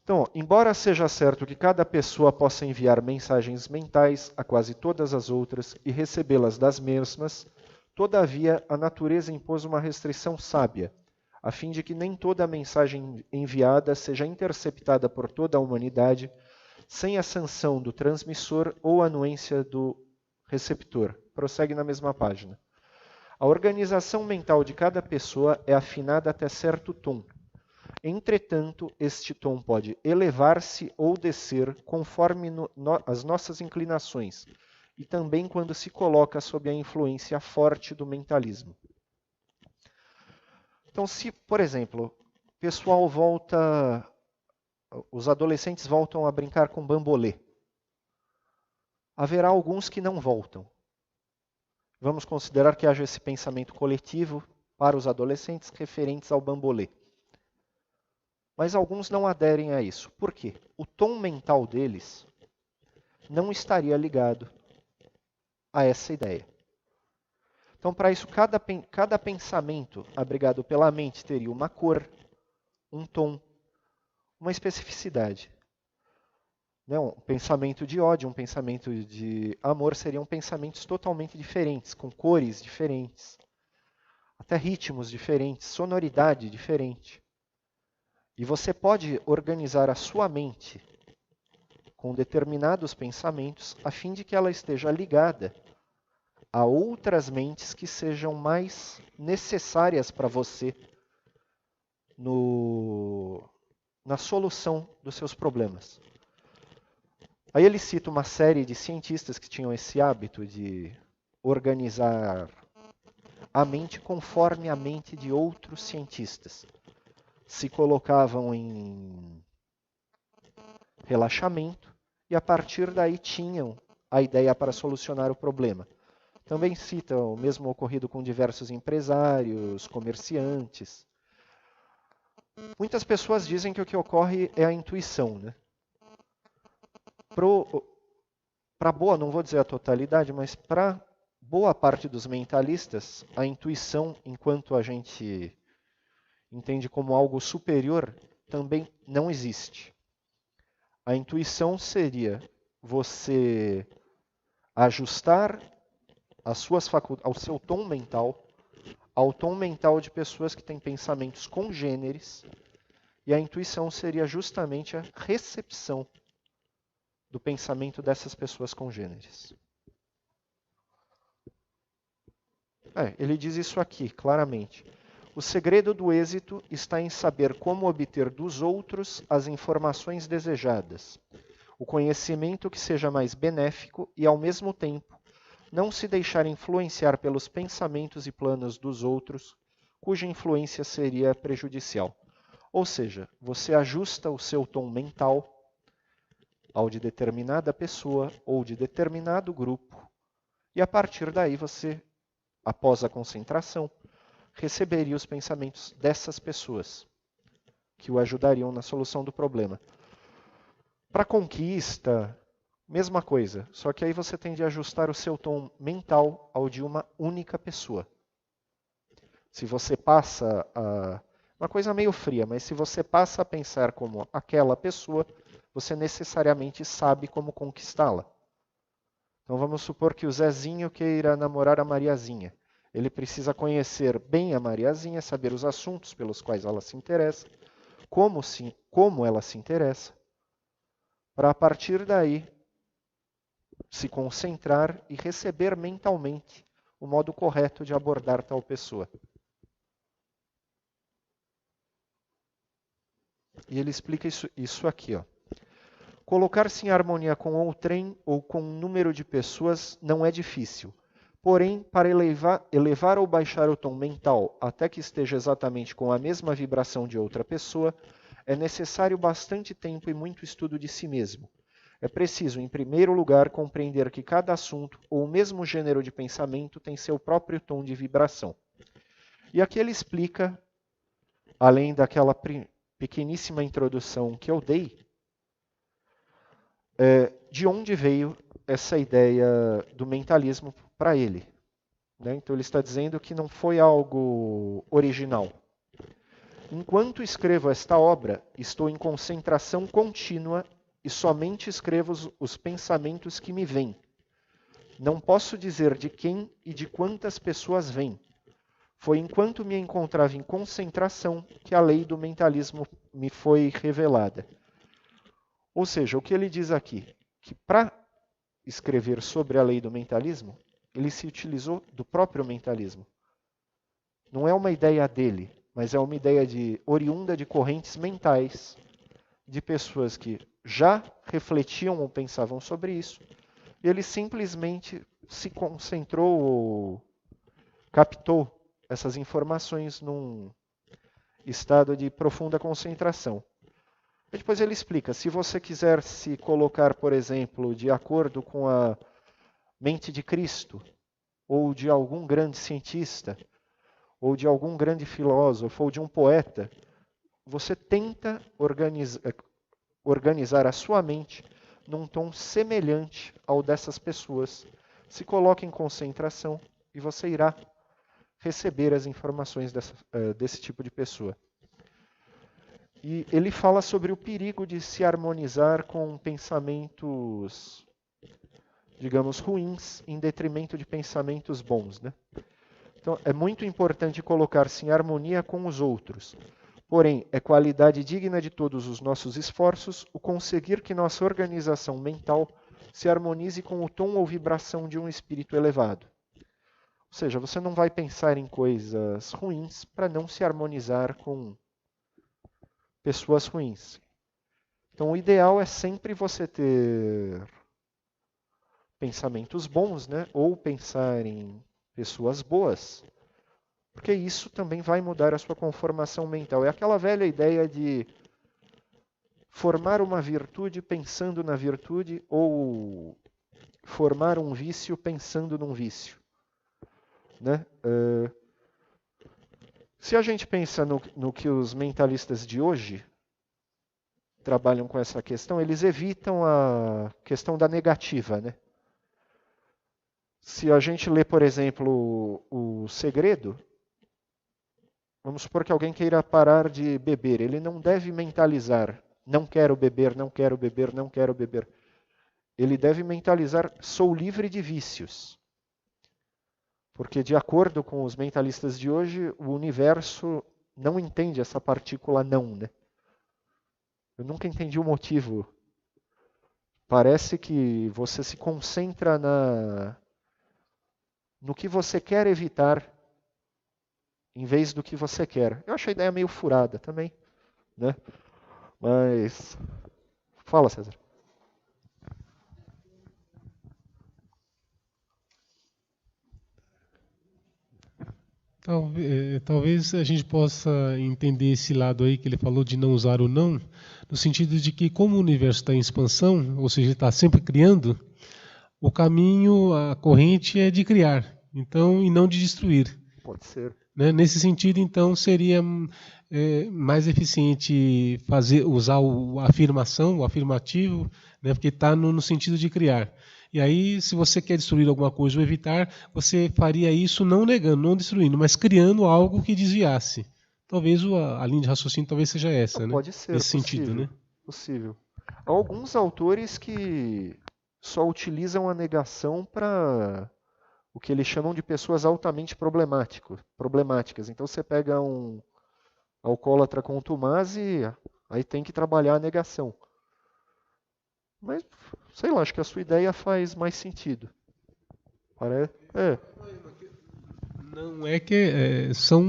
Então, embora seja certo que cada pessoa possa enviar mensagens mentais a quase todas as outras e recebê-las das mesmas, todavia a natureza impôs uma restrição sábia, a fim de que nem toda a mensagem enviada seja interceptada por toda a humanidade sem a sanção do transmissor ou anuência do receptor. Prossegue na mesma página. A organização mental de cada pessoa é afinada até certo tom. Entretanto, este tom pode elevar-se ou descer conforme as nossas inclinações, e também quando se coloca sob a influência forte do mentalismo. Então, se, por exemplo, os adolescentes voltam a brincar com bambolê, haverá alguns que não voltam. Vamos considerar que haja esse pensamento coletivo para os adolescentes referentes ao bambolê. Mas alguns não aderem a isso. Por quê? O tom mental deles não estaria ligado a essa ideia. Então, para isso, cada pensamento abrigado pela mente teria uma cor, um tom, uma especificidade. Um pensamento de ódio, um pensamento de amor seriam pensamentos totalmente diferentes, com cores diferentes, até ritmos diferentes, sonoridade diferente. E você pode organizar a sua mente com determinados pensamentos a fim de que ela esteja ligada a outras mentes que sejam mais necessárias para você na solução dos seus problemas. Aí ele cita uma série de cientistas que tinham esse hábito de organizar a mente conforme a mente de outros cientistas. Se colocavam em relaxamento e a partir daí tinham a ideia para solucionar o problema. Também cita o mesmo ocorrido com diversos empresários, comerciantes. Muitas pessoas dizem que o que ocorre é a intuição, né? Para boa, não vou dizer a totalidade, mas para boa parte dos mentalistas, a intuição, enquanto a gente entende como algo superior, também não existe. A intuição seria você ajustar ao seu tom mental, ao tom mental de pessoas que têm pensamentos congêneres, e a intuição seria justamente a recepção do pensamento dessas pessoas congêneres. Ele diz isso aqui, claramente. O segredo do êxito está em saber como obter dos outros as informações desejadas. O conhecimento que seja mais benéfico e, ao mesmo tempo, não se deixar influenciar pelos pensamentos e planos dos outros, cuja influência seria prejudicial. Ou seja, você ajusta o seu tom mental ao de determinada pessoa ou de determinado grupo, e a partir daí você, após a concentração, receberia os pensamentos dessas pessoas, que o ajudariam na solução do problema. Para conquista, mesma coisa, só que aí você tem de ajustar o seu tom mental ao de uma única pessoa. Se você passa a... Uma coisa meio fria, mas se você passa a pensar como aquela pessoa, você necessariamente sabe como conquistá-la. Então vamos supor que o Zezinho queira namorar a Mariazinha. Ele precisa conhecer bem a Mariazinha, saber os assuntos pelos quais ela se interessa, como ela se interessa, para a partir daí se concentrar e receber mentalmente o modo correto de abordar tal pessoa. E ele explica isso aqui, ó. Colocar-se em harmonia com outrem ou com um número de pessoas não é difícil. Porém, para elevar ou baixar o tom mental até que esteja exatamente com a mesma vibração de outra pessoa, é necessário bastante tempo e muito estudo de si mesmo. É preciso, em primeiro lugar, compreender que cada assunto ou o mesmo gênero de pensamento tem seu próprio tom de vibração. E aqui ele explica, além daquela pequeníssima introdução que eu dei, de onde veio essa ideia do mentalismo para ele. Então ele está dizendo que não foi algo original. Enquanto escrevo esta obra, estou em concentração contínua e somente escrevo os pensamentos que me vêm. Não posso dizer de quem e de quantas pessoas vêm. Foi enquanto me encontrava em concentração que a lei do mentalismo me foi revelada. Ou seja, o que ele diz aqui? Que para escrever sobre a lei do mentalismo, ele se utilizou do próprio mentalismo. Não é uma ideia dele, mas é uma ideia oriunda de correntes mentais de pessoas que já refletiam ou pensavam sobre isso, e ele simplesmente se concentrou ou captou essas informações num estado de profunda concentração. E depois ele explica, se você quiser se colocar, por exemplo, de acordo com a mente de Cristo, ou de algum grande cientista, ou de algum grande filósofo, ou de um poeta, você tenta organizar a sua mente num tom semelhante ao dessas pessoas. Se coloque em concentração e você irá receber as informações desse tipo de pessoa. E ele fala sobre o perigo de se harmonizar com pensamentos, digamos, ruins, em detrimento de pensamentos bons, né? Então, é muito importante colocar-se em harmonia com os outros. Porém, é qualidade digna de todos os nossos esforços o conseguir que nossa organização mental se harmonize com o tom ou vibração de um espírito elevado. Ou seja, você não vai pensar em coisas ruins para não se harmonizar com pessoas ruins. Então, o ideal é sempre você ter pensamentos bons, né? Ou pensar em pessoas boas, porque isso também vai mudar a sua conformação mental. É aquela velha ideia de formar uma virtude pensando na virtude ou formar um vício pensando num vício, né? Se a gente pensa no que os mentalistas de hoje trabalham com essa questão, eles evitam a questão da negativa, né? Se a gente lê, por exemplo, o Segredo, vamos supor que alguém queira parar de beber. Ele não deve mentalizar, não quero beber, não quero beber, não quero beber. Ele deve mentalizar, sou livre de vícios. Porque, de acordo com os mentalistas de hoje, o universo não entende essa partícula não, né? Eu nunca entendi o motivo. Parece que você se concentra no que você quer evitar, em vez do que você quer. Eu acho a ideia meio furada também, né? Mas... Fala, César. Talvez a gente possa entender esse lado aí que ele falou de não usar o não, no sentido de que como o universo está em expansão, ou seja, ele está sempre criando, o caminho, a corrente é de criar, então, e não de destruir. Pode ser. Né? Nesse sentido, então, seria mais eficiente usar a afirmação, o afirmativo, né? Porque está no sentido de criar. E aí, se você quer destruir alguma coisa ou evitar, você faria isso não negando, não destruindo, mas criando algo que desviasse. Talvez a linha de raciocínio talvez seja essa, né? Pode ser, nesse possível, sentido, né? Possível. Há alguns autores que só utilizam a negação para o que eles chamam de pessoas altamente problemáticas. Então você pega um alcoólatra contumaz e aí tem que trabalhar a negação. Mas, sei lá, acho que a sua ideia faz mais sentido. Parece. Não é que são,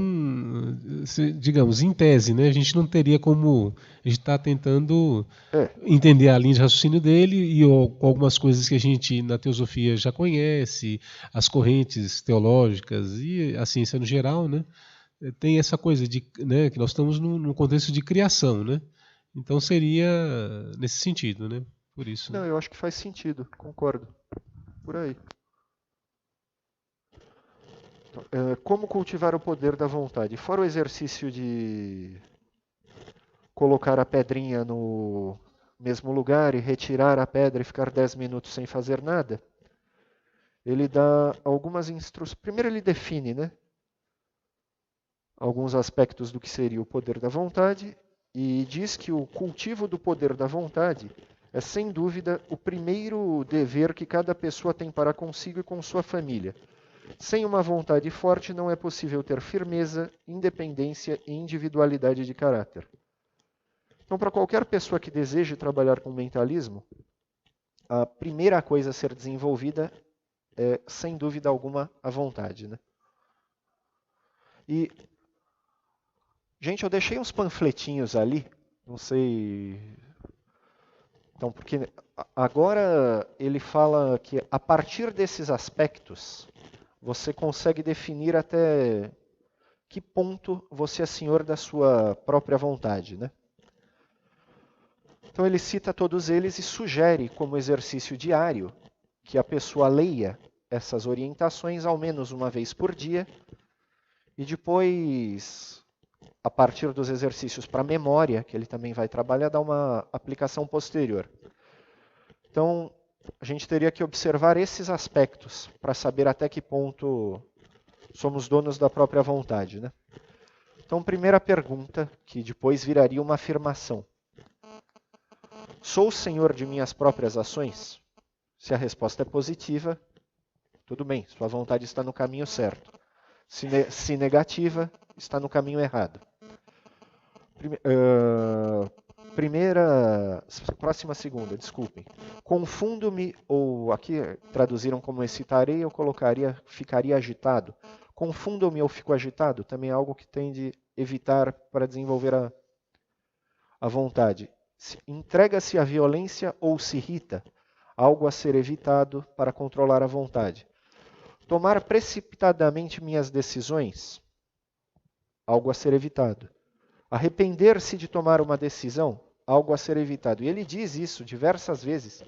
digamos, em tese, né? A gente não teria como. A gente está tentando entender a linha de raciocínio dele e algumas coisas que a gente na teosofia já conhece, as correntes teológicas e a ciência no geral, né? Tem essa coisa de, né, que nós estamos num contexto de criação, né? Então seria nesse sentido, né? Por isso. Não, eu acho que faz sentido, concordo. Por aí. Como cultivar o poder da vontade? Fora o exercício de colocar a pedrinha no mesmo lugar e retirar a pedra e ficar 10 minutos sem fazer nada, ele dá algumas instruções. Primeiro ele define, né, alguns aspectos do que seria o poder da vontade e diz que o cultivo do poder da vontade é, sem dúvida, o primeiro dever que cada pessoa tem para consigo e com sua família. Sem uma vontade forte não é possível ter firmeza, independência e individualidade de caráter. Então, para qualquer pessoa que deseje trabalhar com mentalismo, a primeira coisa a ser desenvolvida é, sem dúvida alguma, a vontade, né? E, gente, eu deixei uns panfletinhos ali, não sei. Então, porque agora ele fala que a partir desses aspectos você consegue definir até que ponto você é senhor da sua própria vontade, né? Então ele cita todos eles e sugere como exercício diário que a pessoa leia essas orientações ao menos uma vez por dia e depois, a partir dos exercícios para memória, que ele também vai trabalhar, dar uma aplicação posterior. Então, a gente teria que observar esses aspectos para saber até que ponto somos donos da própria vontade, né? Então, primeira pergunta, que depois viraria uma afirmação. Sou senhor de minhas próprias ações? Se a resposta é positiva, tudo bem, sua vontade está no caminho certo. Se negativa, está no caminho errado. Próxima segunda, desculpem. Confundo-me, ou aqui traduziram como excitarei, eu colocaria, ficaria agitado. Confundo-me ou fico agitado, também é algo que tem de evitar para desenvolver a vontade. Entrega-se à violência ou se irrita, algo a ser evitado para controlar a vontade. Tomar precipitadamente minhas decisões, algo a ser evitado. Arrepender-se de tomar uma decisão, algo a ser evitado. E ele diz isso diversas vezes,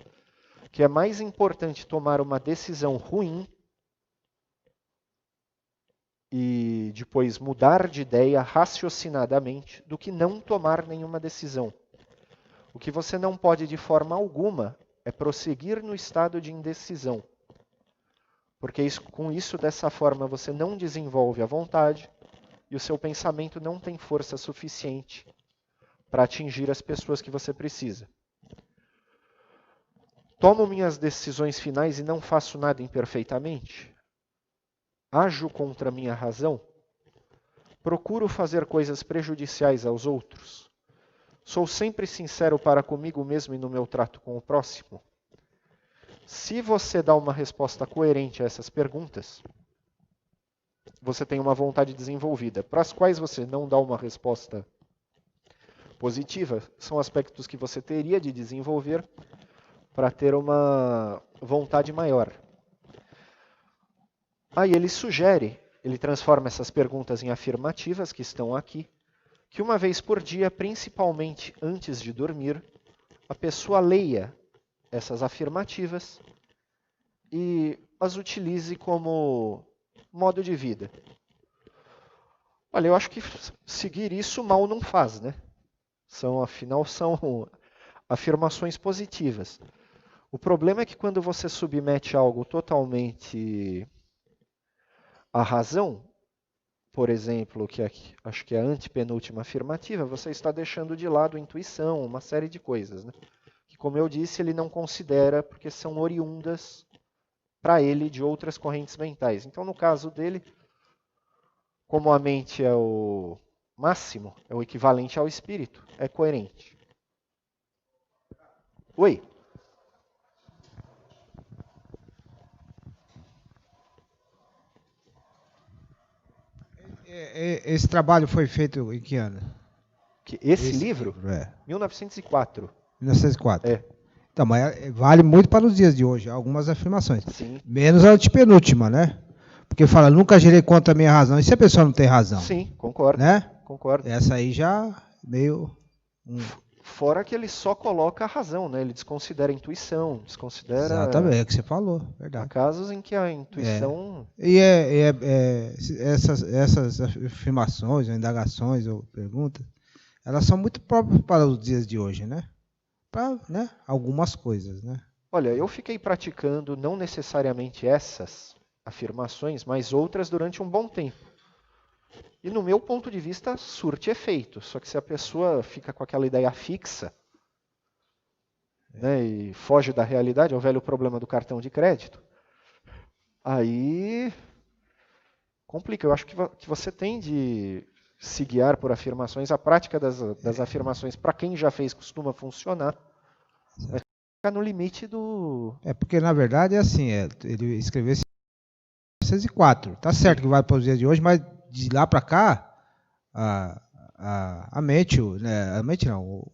que é mais importante tomar uma decisão ruim e depois mudar de ideia raciocinadamente do que não tomar nenhuma decisão. O que você não pode de forma alguma é prosseguir no estado de indecisão. Porque com isso, dessa forma, você não desenvolve a vontade e o seu pensamento não tem força suficiente para atingir as pessoas que você precisa. Tomo minhas decisões finais e não faço nada imperfeitamente? Ajo contra minha razão? Procuro fazer coisas prejudiciais aos outros? Sou sempre sincero para comigo mesmo e no meu trato com o próximo? Se você dá uma resposta coerente a essas perguntas, você tem uma vontade desenvolvida. Para as quais você não dá uma resposta positiva, são aspectos que você teria de desenvolver para ter uma vontade maior. Aí ele sugere ele transforma essas perguntas em afirmativas, que estão aqui, que uma vez por dia, principalmente antes de dormir, a pessoa leia essas afirmativas e as utilize como modo de vida. Olha, eu acho que seguir isso mal não faz, né? Afinal, são afirmações positivas. O problema é que quando você submete algo totalmente à razão, por exemplo, acho que é a antepenúltima afirmativa, você está deixando de lado a intuição, uma série de coisas, né? Que, como eu disse, ele não considera porque são oriundas para ele de outras correntes mentais. Então, no caso dele, como a mente é o máximo, é o equivalente ao espírito, é coerente. Oi? Esse trabalho foi feito em que ano? Esse livro? 1904. 1904. É. Então, mas vale muito para os dias de hoje, algumas afirmações. Sim. Menos a antepenúltima, né? Porque fala, nunca girei contra a minha razão. E se a pessoa não tem razão? Sim, concordo. Né? Concordo. Essa aí já meio... Fora que ele só coloca a razão, né? Ele desconsidera a intuição, desconsidera... Exatamente, é o que você falou, verdade. Há casos em que a intuição... E essas afirmações, ou indagações, ou perguntas, elas são muito próprias para os dias de hoje, né? Para, né, algumas coisas, né? Olha, eu fiquei praticando não necessariamente essas afirmações, mas outras durante um bom tempo. E no meu ponto de vista, surte efeito. Só que se a pessoa fica com aquela ideia fixa, né, e foge da realidade, é o velho problema do cartão de crédito, aí complica. Eu acho que você tem de se guiar por afirmações. A prática das afirmações, para quem já fez, costuma funcionar. Mas fica no limite do... porque na verdade é assim, ele escreveu esse 1904. Tá certo que vai para os dias de hoje, mas de lá para cá, a mente, né, a mente não,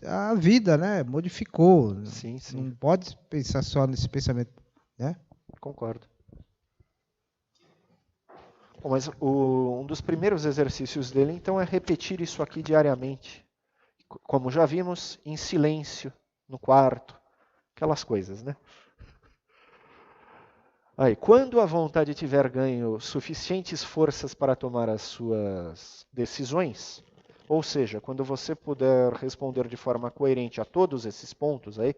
a vida, né, modificou. Sim. Não pode pensar só nesse pensamento, né? Concordo. Bom, mas um dos primeiros exercícios dele, então, é repetir isso aqui diariamente. Como já vimos, em silêncio, no quarto, aquelas coisas, né? Aí, quando a vontade tiver ganho suficientes forças para tomar as suas decisões, ou seja, quando você puder responder de forma coerente a todos esses pontos aí,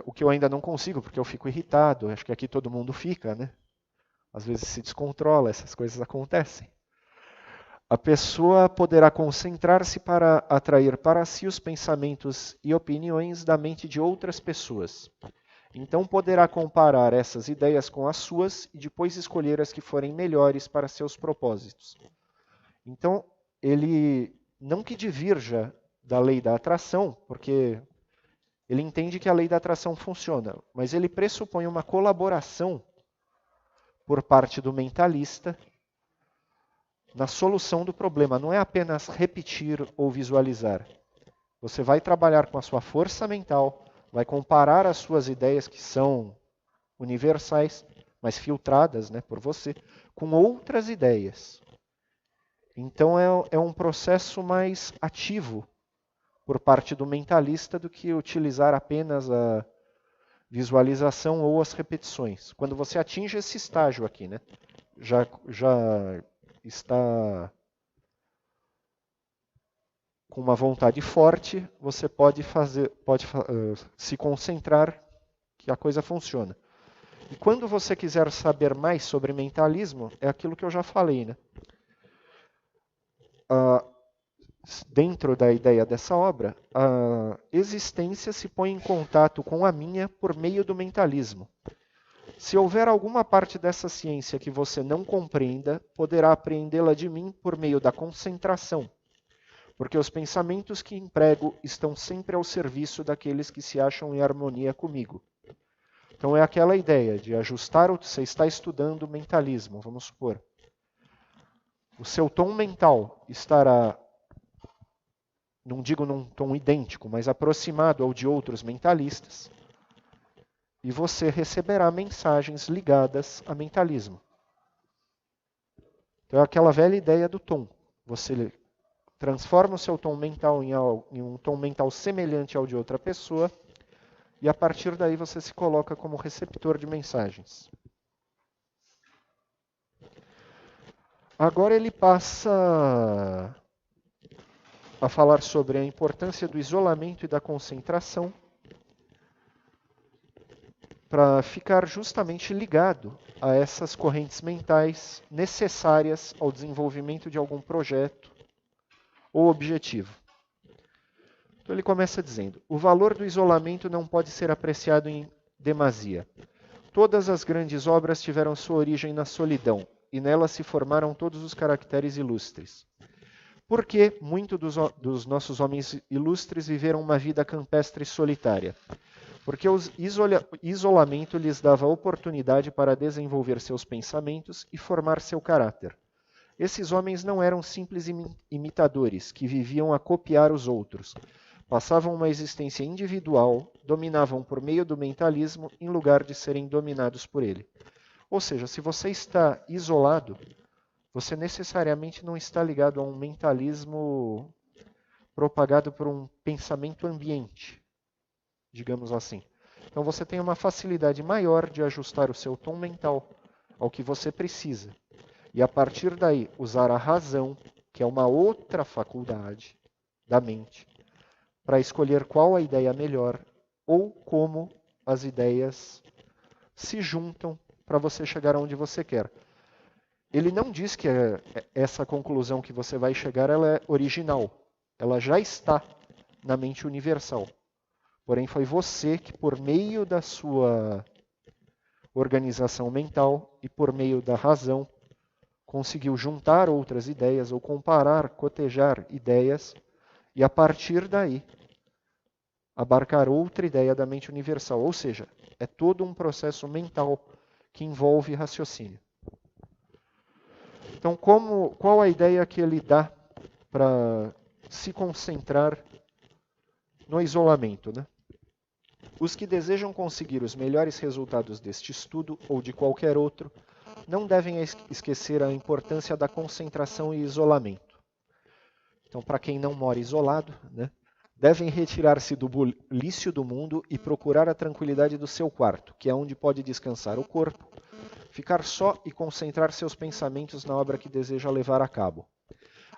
o que eu ainda não consigo, porque eu fico irritado, acho que aqui todo mundo fica, né? Às vezes se descontrola, essas coisas acontecem. A pessoa poderá concentrar-se para atrair para si os pensamentos e opiniões da mente de outras pessoas. Então poderá comparar essas ideias com as suas e depois escolher as que forem melhores para seus propósitos. Então, ele não que divirja da lei da atração, porque ele entende que a lei da atração funciona, mas ele pressupõe uma colaboração por parte do mentalista na solução do problema. Não é apenas repetir ou visualizar. Você vai trabalhar com a sua força mental, vai comparar as suas ideias que são universais, mas filtradas, né, por você, com outras ideias. Então é um processo mais ativo por parte do mentalista do que utilizar apenas a visualização ou as repetições. Quando você atinge esse estágio aqui, né, já está com uma vontade forte, você pode se concentrar que a coisa funciona. E quando você quiser saber mais sobre mentalismo, é aquilo que eu já falei, né? Dentro da ideia dessa obra, a existência se põe em contato com a minha por meio do mentalismo. Se houver alguma parte dessa ciência que você não compreenda, poderá apreendê-la de mim por meio da concentração, porque os pensamentos que emprego estão sempre ao serviço daqueles que se acham em harmonia comigo. Então é aquela ideia de ajustar, você está estudando mentalismo, vamos supor. O seu tom mental estará, não digo num tom idêntico, mas aproximado ao de outros mentalistas. e você receberá mensagens ligadas a mentalismo. Então é aquela velha ideia do tom. Você transforma o seu tom mental em um tom mental semelhante ao de outra pessoa, e a partir daí você se coloca como receptor de mensagens. Agora ele passa a falar sobre a importância do isolamento e da concentração para ficar justamente ligado a essas correntes mentais necessárias ao desenvolvimento de algum projeto ou objetivo. Então ele começa dizendo: o valor do isolamento não pode ser apreciado em demasia. Todas as grandes obras tiveram sua origem na solidão, e nela se formaram todos os caracteres ilustres. Por que muitos dos nossos homens ilustres viveram uma vida campestre e solitária? Porque o isolamento lhes dava oportunidade para desenvolver seus pensamentos e formar seu caráter. Esses homens não eram simples imitadores, que viviam a copiar os outros. Passavam uma existência individual, dominavam por meio do mentalismo, em lugar de serem dominados por ele. Ou seja, se você está isolado, você necessariamente não está ligado a um mentalismo propagado por um pensamento ambiente, digamos assim. Então você tem uma facilidade maior de ajustar o seu tom mental ao que você precisa. E a partir daí, usar a razão, que é uma outra faculdade da mente, para escolher qual a ideia melhor ou como as ideias se juntam para você chegar aonde você quer. Ele não diz que essa conclusão que você vai chegar ela é original. Ela já está na mente universal. Porém, foi você que, por meio da sua organização mental e por meio da razão, conseguiu juntar outras ideias ou comparar, cotejar ideias e, a partir daí, abarcar outra ideia da mente universal. Ou seja, é todo um processo mental que envolve raciocínio. Então, qual a ideia que ele dá para se concentrar no isolamento, né? Os que desejam conseguir os melhores resultados deste estudo ou de qualquer outro não devem esquecer a importância da concentração e isolamento. Então, para quem não mora isolado, né, devem retirar-se do bulício do mundo e procurar a tranquilidade do seu quarto, que é onde pode descansar o corpo, ficar só e concentrar seus pensamentos na obra que deseja levar a cabo.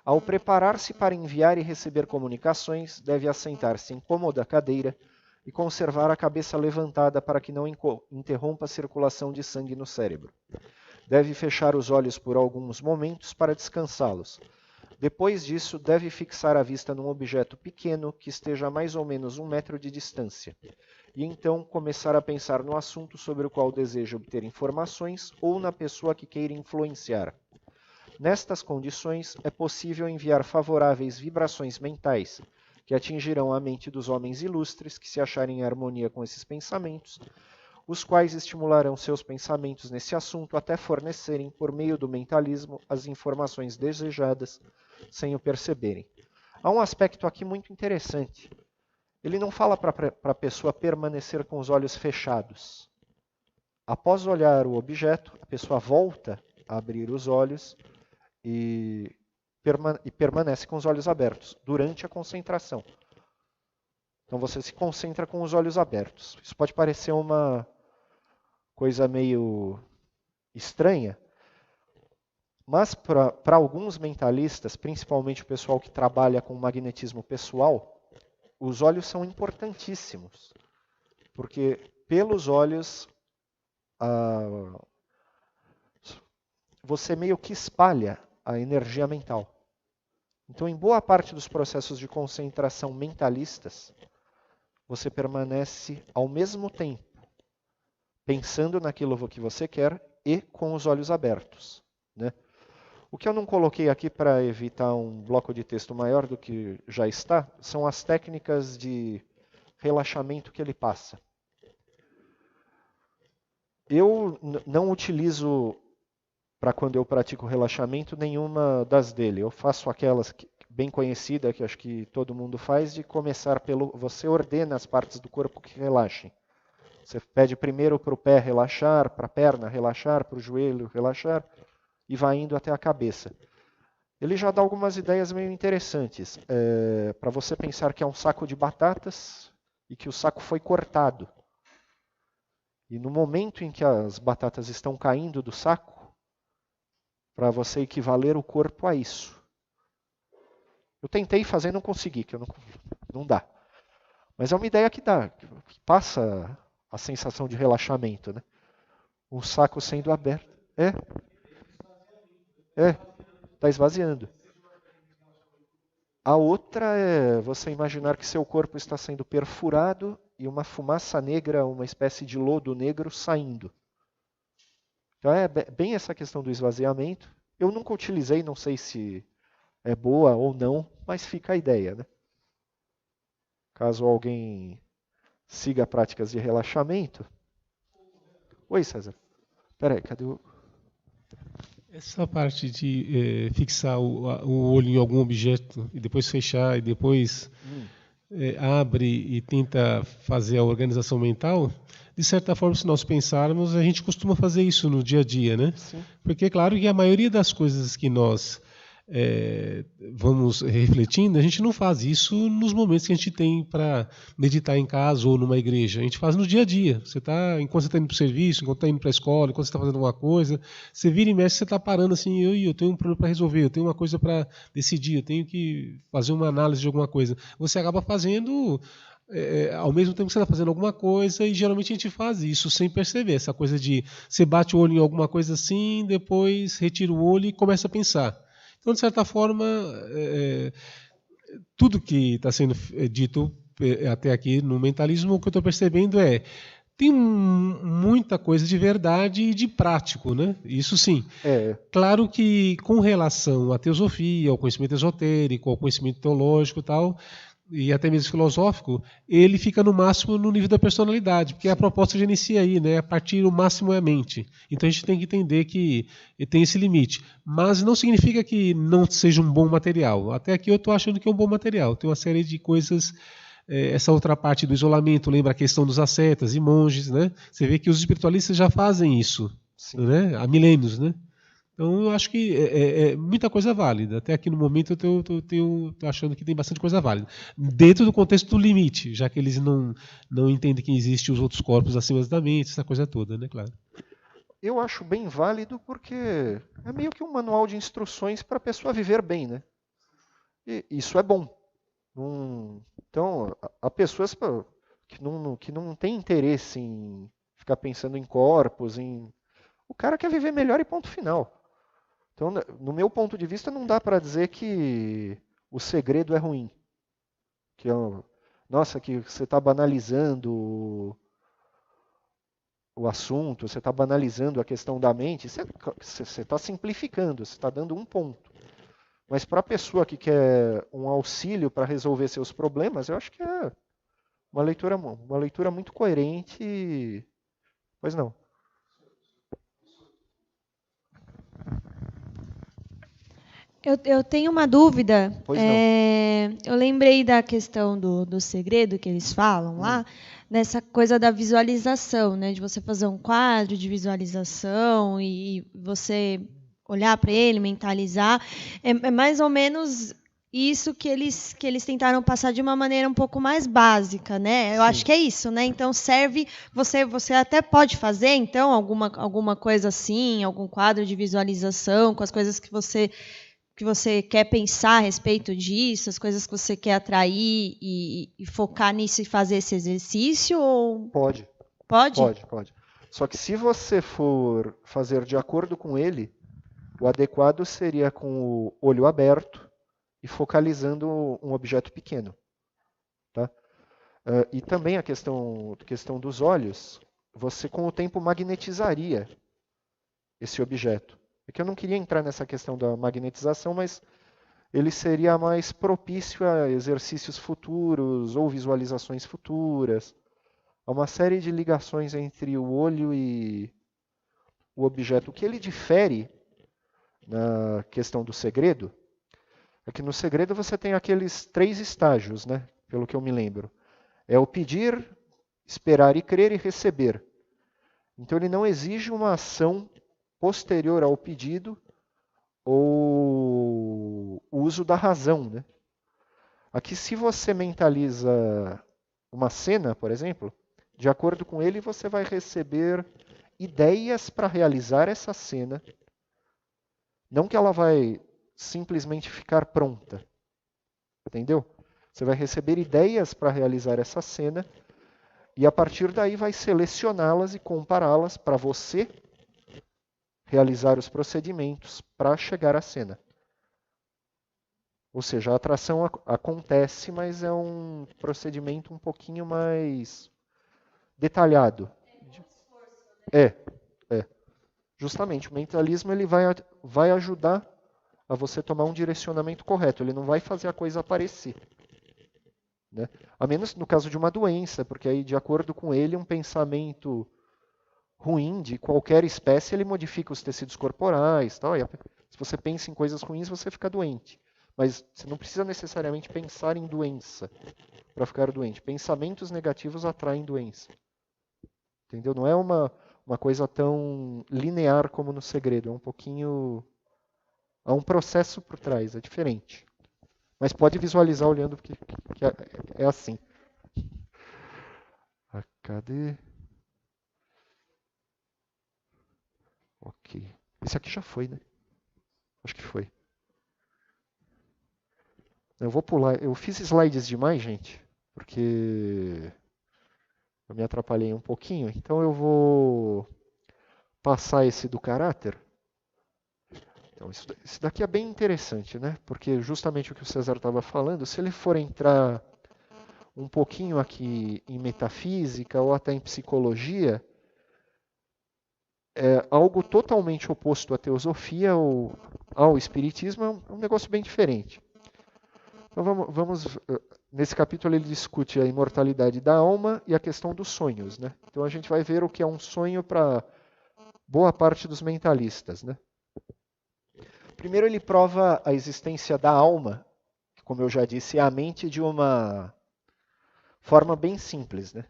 Ao preparar-se para enviar e receber comunicações, deve assentar-se em cômoda cadeira e conservar a cabeça levantada para que não interrompa a circulação de sangue no cérebro. Deve fechar os olhos por alguns momentos para descansá-los. Depois disso, deve fixar a vista num objeto pequeno que esteja a mais ou menos 1 metro de distância, e então começar a pensar no assunto sobre o qual deseja obter informações ou na pessoa que queira influenciar. Nestas condições, é possível enviar favoráveis vibrações mentais, que atingirão a mente dos homens ilustres que se acharem em harmonia com esses pensamentos, os quais estimularão seus pensamentos nesse assunto até fornecerem, por meio do mentalismo, as informações desejadas, sem o perceberem. Há um aspecto aqui muito interessante. Ele não fala para a pessoa permanecer com os olhos fechados. Após olhar o objeto, a pessoa volta a abrir os olhos e permanece com os olhos abertos durante a concentração. Então você se concentra com os olhos abertos. Isso pode parecer uma coisa meio estranha, mas para alguns mentalistas, principalmente o pessoal que trabalha com magnetismo pessoal, os olhos são importantíssimos, porque pelos olhos você meio que espalha a energia mental. Então, em boa parte dos processos de concentração mentalistas, você permanece ao mesmo tempo pensando naquilo que você quer e com os olhos abertos, né? O que eu não coloquei aqui para evitar um bloco de texto maior do que já está, são as técnicas de relaxamento que ele passa. Eu não utilizo, para quando eu pratico relaxamento, nenhuma das dele. Eu faço aquelas bem conhecidas, que acho que todo mundo faz, de começar pelo... Você ordena as partes do corpo que relaxem. Você pede primeiro para o pé relaxar, para a perna relaxar, para o joelho relaxar, e vai indo até a cabeça. Ele já dá algumas ideias meio interessantes. Para você pensar que é um saco de batatas e que o saco foi cortado. E no momento em que as batatas estão caindo do saco, para você equivaler o corpo a isso. Eu tentei fazer e não consegui, que não dá. Mas é uma ideia que dá, que passa a sensação de relaxamento, né? Um saco sendo aberto. Está esvaziando. A outra é você imaginar que seu corpo está sendo perfurado e uma fumaça negra, uma espécie de lodo negro saindo. Então é bem essa questão do esvaziamento. Eu nunca utilizei, não sei se é boa ou não, mas fica a ideia, né? Caso alguém siga práticas de relaxamento. Oi, César. Peraí, cadê o... Essa parte de fixar o olho em algum objeto e depois fechar e depois abre e tenta fazer a organização mental, de certa forma, se nós pensarmos, a gente costuma fazer isso no dia a dia, né? Sim. Porque é claro que a maioria das coisas que nós vamos refletindo, a gente não faz isso nos momentos que a gente tem para meditar em casa ou numa igreja. A gente faz no dia a dia. Enquanto você está indo para o serviço, enquanto está indo para a escola, enquanto você está fazendo alguma coisa, você vira e mexe, você está parando assim, eu tenho um problema para resolver, eu tenho uma coisa para decidir, eu tenho que fazer uma análise de alguma coisa. Você acaba fazendo ao mesmo tempo que você está fazendo alguma coisa, e geralmente a gente faz isso sem perceber. Essa coisa de você bate o olho em alguma coisa assim, depois retira o olho e começa a pensar. Então, de certa forma, tudo que está sendo dito até aqui no mentalismo, o que eu estou percebendo tem muita coisa de verdade e de prático, né? Isso sim. Claro que com relação à teosofia, ao conhecimento esotérico, ao conhecimento teológico e tal, e até mesmo filosófico, ele fica no máximo no nível da personalidade, porque a proposta já inicia aí, né? A partir do máximo é a mente. Então a gente tem que entender que tem esse limite. Mas não significa que não seja um bom material. Até aqui eu estou achando que é um bom material. Tem uma série de coisas. Essa outra parte do isolamento, lembra a questão dos ascetas e monges, né? Você vê que os espiritualistas já fazem isso, né? Há milênios, né? Então, eu acho que é muita coisa válida. Até aqui no momento eu estou achando que tem bastante coisa válida. Dentro do contexto do limite, já que eles não entendem que existem os outros corpos acima da mente, essa coisa toda, né? Claro. Eu acho bem válido porque é meio que um manual de instruções para a pessoa viver bem, né? E isso é bom. Então, há pessoas que não têm interesse em ficar pensando em corpos, o cara quer viver melhor e ponto final. Então, no meu ponto de vista, não dá para dizer que o segredo é ruim. Que você está banalizando o assunto, você está banalizando a questão da mente, você está simplificando, você está dando um ponto. Mas para a pessoa que quer um auxílio para resolver seus problemas, eu acho que é uma leitura muito coerente. Pois não. Eu tenho uma dúvida. Pois não. Eu lembrei da questão do segredo que eles falam lá, nessa coisa da visualização, né? De você fazer um quadro de visualização e você olhar para ele, mentalizar. É mais ou menos isso que eles tentaram passar de uma maneira um pouco mais básica, né? Eu acho que é isso, né? Então serve, você até pode fazer, então, alguma coisa assim, algum quadro de visualização com as coisas que você quer pensar a respeito disso, as coisas que você quer atrair e focar nisso e fazer esse exercício? Ou... Pode. Pode? Pode. Só que se você for fazer de acordo com ele, o adequado seria com o olho aberto e focalizando um objeto pequeno. Tá? E também a questão dos olhos, você com o tempo magnetizaria esse objeto. É que eu não queria entrar nessa questão da magnetização, mas ele seria mais propício a exercícios futuros ou visualizações futuras. Há uma série de ligações entre o olho e o objeto. O que ele difere na questão do segredo é que no segredo você tem aqueles 3 estágios, né? Pelo que eu me lembro. É o pedir, esperar e crer e receber. Então ele não exige uma ação posterior ao pedido ou o uso da razão, né? Aqui, se você mentaliza uma cena, por exemplo, de acordo com ele, você vai receber ideias para realizar essa cena. Não que ela vai simplesmente ficar pronta. Entendeu? Você vai receber ideias para realizar essa cena e a partir daí vai selecioná-las e compará-las para você realizar os procedimentos para chegar à cena. Ou seja, a atração acontece, mas é um procedimento um pouquinho mais detalhado. É. Justamente, o mentalismo ele vai ajudar a você tomar um direcionamento correto. Ele não vai fazer a coisa aparecer. Né? A menos no caso de uma doença, porque aí, de acordo com ele, um pensamento ruim de qualquer espécie, ele modifica os tecidos corporais. Tal, e se você pensa em coisas ruins, você fica doente. Mas você não precisa necessariamente pensar em doença para ficar doente. Pensamentos negativos atraem doença. Entendeu? Não é uma coisa tão linear como no segredo. É um pouquinho... Há um processo por trás, é diferente. Mas pode visualizar olhando que é assim. Cadê? Ok. Esse aqui já foi, né? Acho que foi. Eu vou pular. Eu fiz slides demais, gente, porque eu me atrapalhei um pouquinho. Então eu vou passar esse do caráter. Então, isso daqui é bem interessante, né? Porque justamente o que o César estava falando, se ele for entrar um pouquinho aqui em metafísica ou até em psicologia, algo totalmente oposto à teosofia ou ao espiritismo é um negócio bem diferente. Então nesse capítulo ele discute a imortalidade da alma e a questão dos sonhos, né? Então a gente vai ver o que é um sonho para boa parte dos mentalistas, né? Primeiro ele prova a existência da alma, que, como eu já disse, é a mente de uma forma bem simples, né?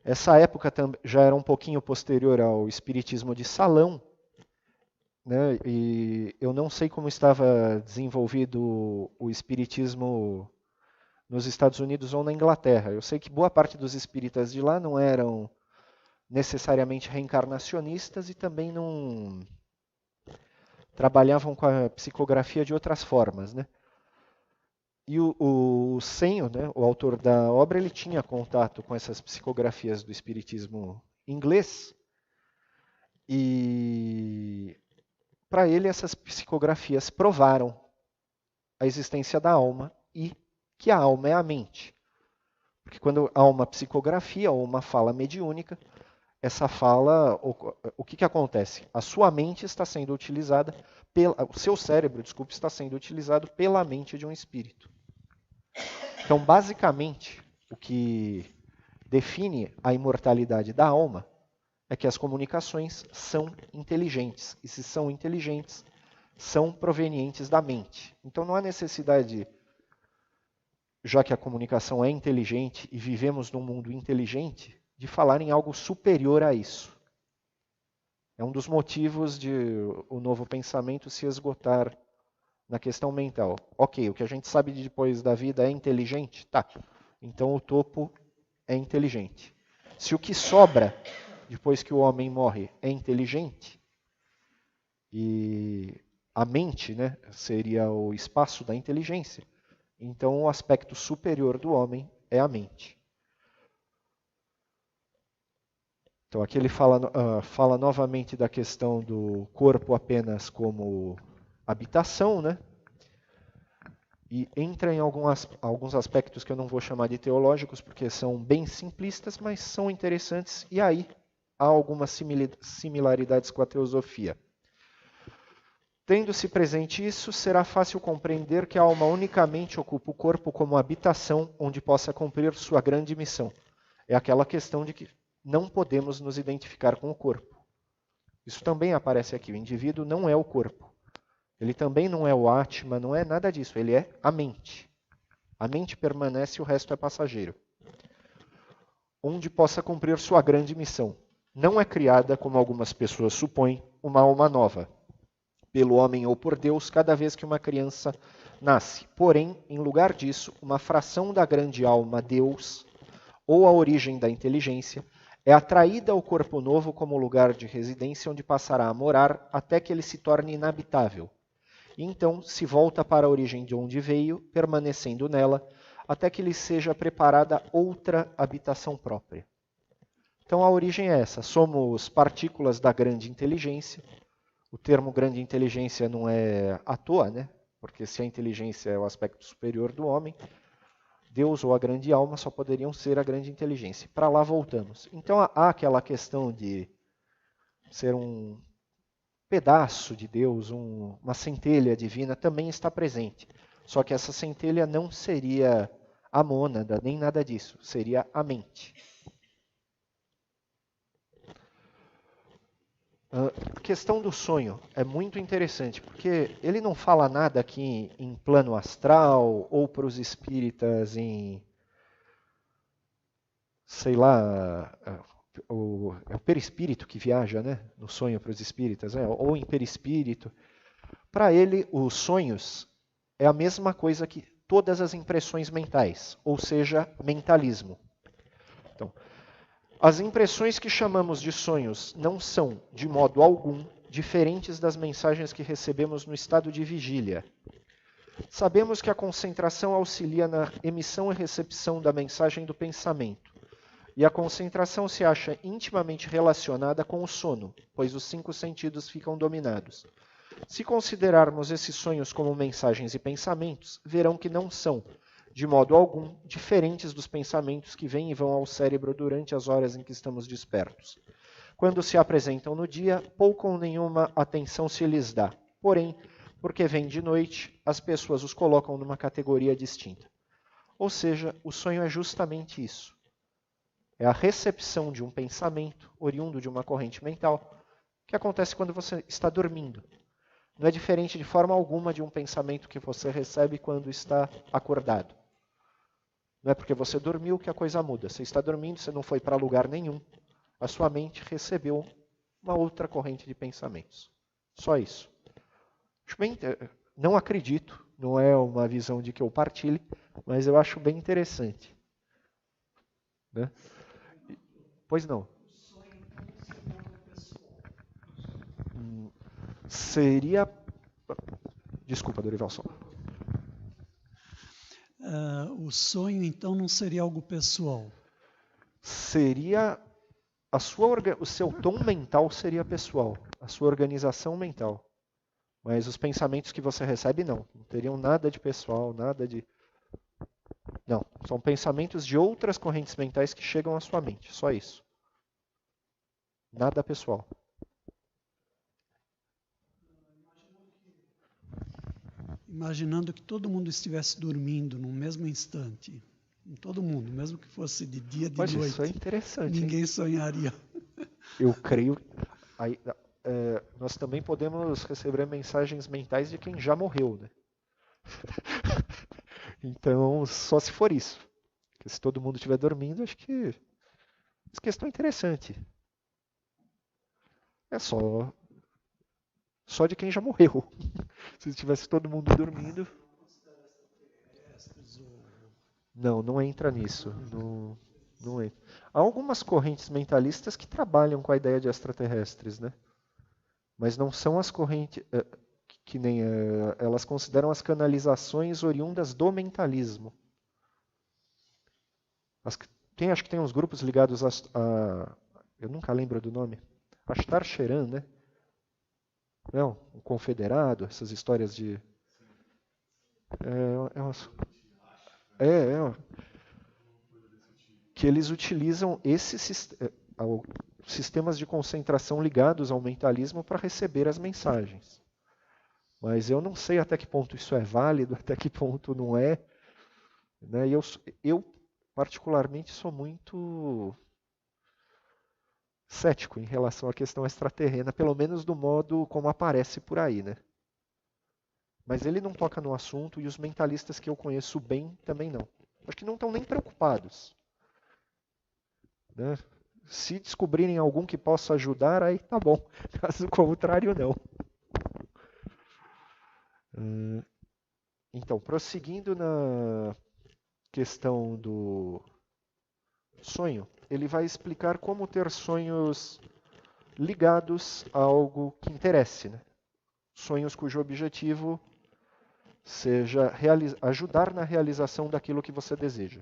Essa época já era um pouquinho posterior ao espiritismo de Salão, né? E eu não sei como estava desenvolvido o espiritismo nos Estados Unidos ou na Inglaterra. Eu sei que boa parte dos espíritas de lá não eram necessariamente reencarnacionistas e também não trabalhavam com a psicografia de outras formas, né? E o Senho, né, o autor da obra, ele tinha contato com essas psicografias do espiritismo inglês e para ele essas psicografias provaram a existência da alma e que a alma é a mente. Porque quando há uma psicografia ou uma fala mediúnica, essa fala, o que acontece? A sua mente está sendo utilizada, o seu cérebro, desculpe, está sendo utilizado pela mente de um espírito. Então, basicamente, o que define a imortalidade da alma é que as comunicações são inteligentes. E se são inteligentes, são provenientes da mente. Então, não há necessidade, já que a comunicação é inteligente e vivemos num mundo inteligente, de falar em algo superior a isso. É um dos motivos de o novo pensamento se esgotar na questão mental. Ok, o que a gente sabe de depois da vida é inteligente? Tá. Então o topo é inteligente. Se o que sobra depois que o homem morre é inteligente, e a mente, né, seria o espaço da inteligência, então o aspecto superior do homem é a mente. Então aqui ele fala novamente da questão do corpo apenas como habitação, né? E entra em alguns aspectos que eu não vou chamar de teológicos, porque são bem simplistas, mas são interessantes, e aí há algumas similaridades com a teosofia. Tendo-se presente isso, será fácil compreender que a alma unicamente ocupa o corpo como habitação onde possa cumprir sua grande missão. É aquela questão de que não podemos nos identificar com o corpo. Isso também aparece aqui. O indivíduo não é o corpo. Ele também não é o Atma, não é nada disso. Ele é a mente. A mente permanece e o resto é passageiro. onde possa cumprir sua grande missão. Não é criada, como algumas pessoas supõem, uma alma nova, pelo homem ou por Deus, cada vez que uma criança nasce. Porém, em lugar disso, uma fração da grande alma, Deus, ou a origem da inteligência, é atraída ao corpo novo como lugar de residência onde passará a morar até que ele se torne inabitável. E então se volta para a origem de onde veio, permanecendo nela, até que lhe seja preparada outra habitação própria. Então a origem é essa, somos partículas da grande inteligência. O termo grande inteligência não é à toa, né? Porque se a inteligência é o aspecto superior do homem, Deus ou a grande alma só poderiam ser a grande inteligência. Para lá voltamos. Então há aquela questão de ser um pedaço de Deus, uma centelha divina, também está presente. Só que essa centelha não seria a mônada, nem nada disso. Seria a mente. A questão do sonho é muito interessante, porque ele não fala nada aqui em plano astral ou para os espíritas em, sei lá, é o perispírito que viaja, né, no sonho para os espíritas, né, ou em perispírito. Para ele, os sonhos é a mesma coisa que todas as impressões mentais, ou seja, mentalismo. Então, as impressões que chamamos de sonhos não são, de modo algum, diferentes das mensagens que recebemos no estado de vigília. Sabemos que a concentração auxilia na emissão e recepção da mensagem do pensamento, e a concentração se acha intimamente relacionada com o sono, pois os 5 sentidos ficam dominados. Se considerarmos esses sonhos como mensagens e pensamentos, verão que não são, de modo algum, diferentes dos pensamentos que vêm e vão ao cérebro durante as horas em que estamos despertos. Quando se apresentam no dia, pouco ou nenhuma atenção se lhes dá. Porém, porque vêm de noite, as pessoas os colocam numa categoria distinta. Ou seja, o sonho é justamente isso. É a recepção de um pensamento, oriundo de uma corrente mental, que acontece quando você está dormindo. Não é diferente de forma alguma de um pensamento que você recebe quando está acordado. Não é porque você dormiu que a coisa muda. Você está dormindo, você não foi para lugar nenhum. A sua mente recebeu uma outra corrente de pensamentos. Só isso. Não acredito, não é uma visão de que eu partilhe, mas eu acho bem interessante. Né? Pois não. Seria... Desculpa, Dorival, só. O sonho, então, não seria algo pessoal? Seria... o seu tom mental seria pessoal. A sua organização mental. Mas os pensamentos que você recebe, não. Não teriam nada de pessoal, nada de... Não. São pensamentos de outras correntes mentais que chegam à sua mente. Só isso. Nada pessoal. Imaginando que todo mundo estivesse dormindo no mesmo instante. Todo mundo, mesmo que fosse de dia, de noite. Isso é interessante. Ninguém sonharia. Eu creio... nós também podemos receber mensagens mentais de quem já morreu, né? Então, só se for isso. Porque se todo mundo estiver dormindo, acho que... Essa questão é interessante. É só de quem já morreu. Se tivesse todo mundo dormindo... Não entra nisso. Não entra. Há algumas correntes mentalistas que trabalham com a ideia de extraterrestres, né? Mas não são as correntes... que nem elas consideram as canalizações oriundas do mentalismo. Acho que tem uns grupos ligados a eu nunca lembro do nome. Ashtar Sheran, né? Não, o Confederado, essas histórias de... que eles utilizam esses sistemas de concentração ligados ao mentalismo para receber as mensagens. Mas eu não sei até que ponto isso é válido, até que ponto não é. Né? E eu, particularmente, sou muito cético em relação à questão extraterrena, pelo menos do modo como aparece por aí. Né? Mas ele não toca no assunto e os mentalistas que eu conheço bem também não. Acho que não estão nem preocupados. né? Se descobrirem algum que possa ajudar, aí tá bom. Caso contrário, não. Então, prosseguindo na questão do sonho, ele vai explicar como ter sonhos ligados a algo que interesse, né? Sonhos cujo objetivo seja ajudar na realização daquilo que você deseja.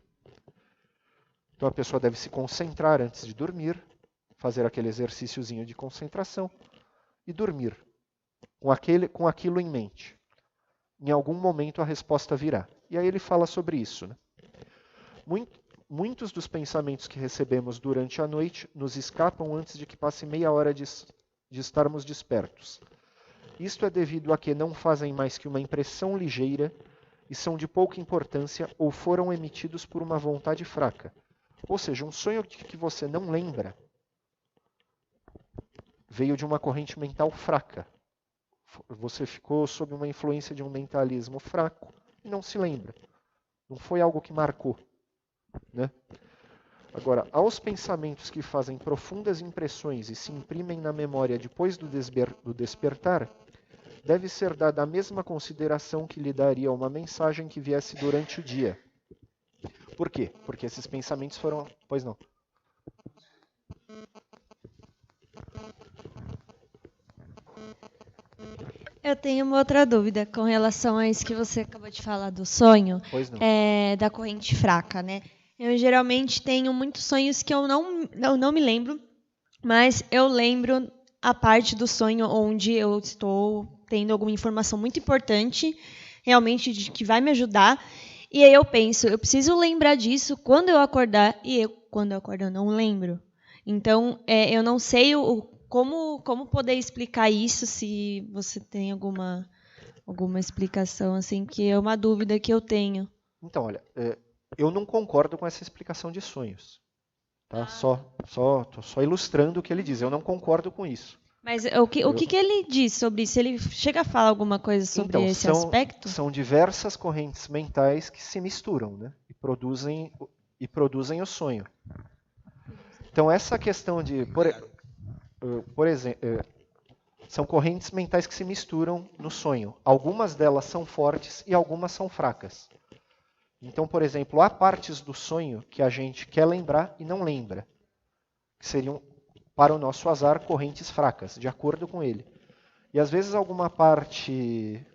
Então a pessoa deve se concentrar antes de dormir, fazer aquele exercíciozinho de concentração e dormir, com aquilo em mente. Em algum momento a resposta virá. E aí ele fala sobre isso, né? Muitos dos pensamentos que recebemos durante a noite nos escapam antes de que passe meia hora de estarmos despertos. Isto é devido a que não fazem mais que uma impressão ligeira e são de pouca importância ou foram emitidos por uma vontade fraca. Ou seja, um sonho que você não lembra veio de uma corrente mental fraca. Você ficou sob uma influência de um mentalismo fraco e não se lembra. Não foi algo que marcou, né? Agora, aos pensamentos que fazem profundas impressões e se imprimem na memória depois do despertar, deve ser dada a mesma consideração que lhe daria uma mensagem que viesse durante o dia. Por quê? Porque esses pensamentos foram... Pois não. Eu tenho uma outra dúvida com relação a isso que você acabou de falar do sonho, da corrente fraca, né? Eu geralmente tenho muitos sonhos que eu não me lembro, mas eu lembro a parte do sonho onde eu estou tendo alguma informação muito importante, realmente que vai me ajudar, e aí eu penso, eu preciso lembrar disso quando eu acordar, e quando eu acordar eu não lembro. Então, eu não sei como poder explicar isso, se você tem alguma explicação, assim, que é uma dúvida que eu tenho. Então, olha, eu não concordo com essa explicação de sonhos. Tá? Tô só ilustrando o que ele diz. Eu não concordo com isso. Mas o que ele diz sobre isso? Ele chega a falar alguma coisa sobre esse aspecto? São diversas correntes mentais que se misturam, né? E produzem o sonho. Então, essa questão de... Por exemplo, são correntes mentais que se misturam no sonho. Algumas delas são fortes e algumas são fracas. Então, por exemplo, há partes do sonho que a gente quer lembrar e não lembra, que seriam, para o nosso azar, correntes fracas, de acordo com ele. E às vezes alguma parte,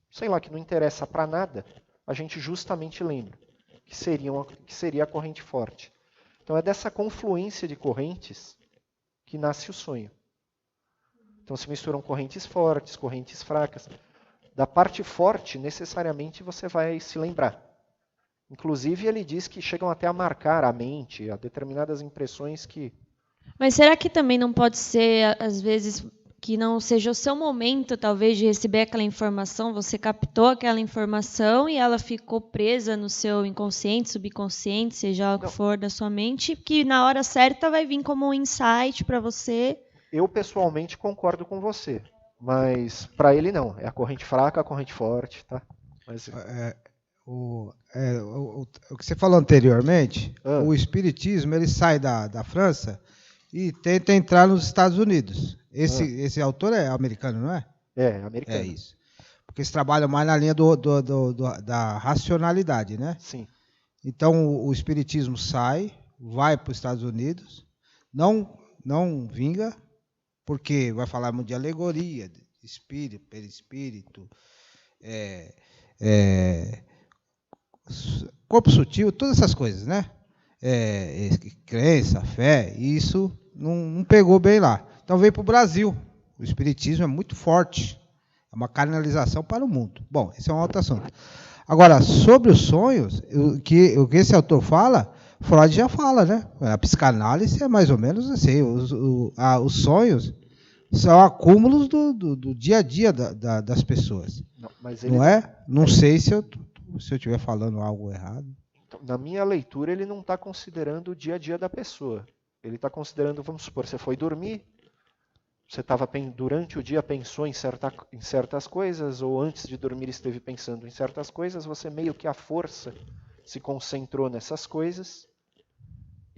sei lá, que não interessa para nada, a gente justamente lembra, que seria a corrente forte. Então é dessa confluência de correntes que nasce o sonho. Então se misturam correntes fortes, correntes fracas. Da parte forte, necessariamente, você vai se lembrar. Inclusive, ele diz que chegam até a marcar a mente, a determinadas impressões que... Mas será que também não pode ser, às vezes, que não seja o seu momento, talvez, de receber aquela informação, você captou aquela informação e ela ficou presa no seu inconsciente, subconsciente, seja o que for da sua mente, que na hora certa vai vir como um insight para você? Eu, pessoalmente, concordo com você. Mas para ele não, é a corrente fraca, a corrente forte, tá? Mas... o que você falou anteriormente, o espiritismo ele sai da França e tenta entrar nos Estados Unidos. Esse autor é americano, não é? É, americano. É isso. Porque eles trabalham mais na linha da racionalidade, né? Sim. Então o espiritismo sai, vai para os Estados Unidos, não vinga, porque vai falar muito de alegoria, de espírito, perispírito, corpo sutil, todas essas coisas, né? Crença, fé, isso não pegou bem lá. Então veio para o Brasil. O espiritismo é muito forte, é uma canalização para o mundo. Bom, esse é um outro assunto. Agora, sobre os sonhos, o que esse autor fala, Freud já fala, né? A psicanálise é mais ou menos assim, os sonhos são acúmulos do dia a dia das pessoas. Não é? Não sei se eu estiver falando algo errado. Então, na minha leitura, ele não está considerando o dia a dia da pessoa. Ele está considerando, vamos supor, você foi dormir, você durante o dia pensou em certas coisas, ou antes de dormir esteve pensando em certas coisas, você meio que à força se concentrou nessas coisas,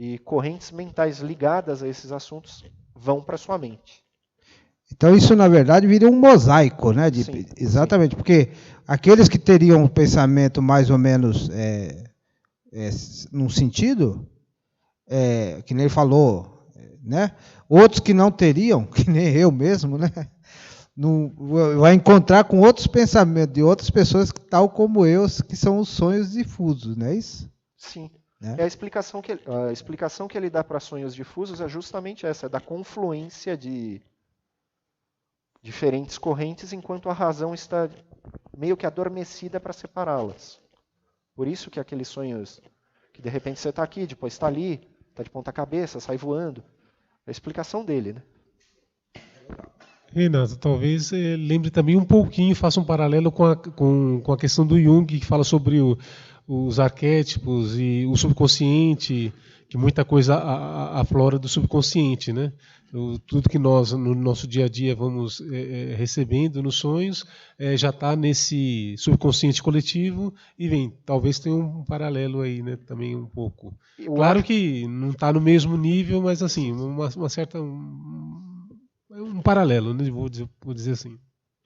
e correntes mentais ligadas a esses assuntos vão para sua mente. Então isso, na verdade, vira um mosaico, né? Sim, exatamente, porque aqueles que teriam um pensamento mais ou menos num sentido, que nem ele falou, né? Outros que não teriam, que nem eu mesmo, né? Vai encontrar com outros pensamentos de outras pessoas, tal como eu, que são os sonhos difusos, não é isso? Sim. Né? A explicação que ele dá para sonhos difusos é justamente essa, da confluência de diferentes correntes, enquanto a razão está meio que adormecida para separá-las. Por isso que aqueles sonhos que de repente você está aqui, depois está ali, está de ponta cabeça, sai voando. É a explicação dele, né? Renato, talvez lembre também um pouquinho, faça um paralelo com a questão do Jung, que fala sobre os arquétipos e o subconsciente, que muita coisa aflora do subconsciente, né? Tudo que nós, no nosso dia a dia, vamos recebendo nos sonhos, já está nesse subconsciente coletivo e talvez tenha um paralelo aí, né? Também um pouco. Claro que não está no mesmo nível, mas assim, uma certa... um paralelo, né? Vou dizer assim.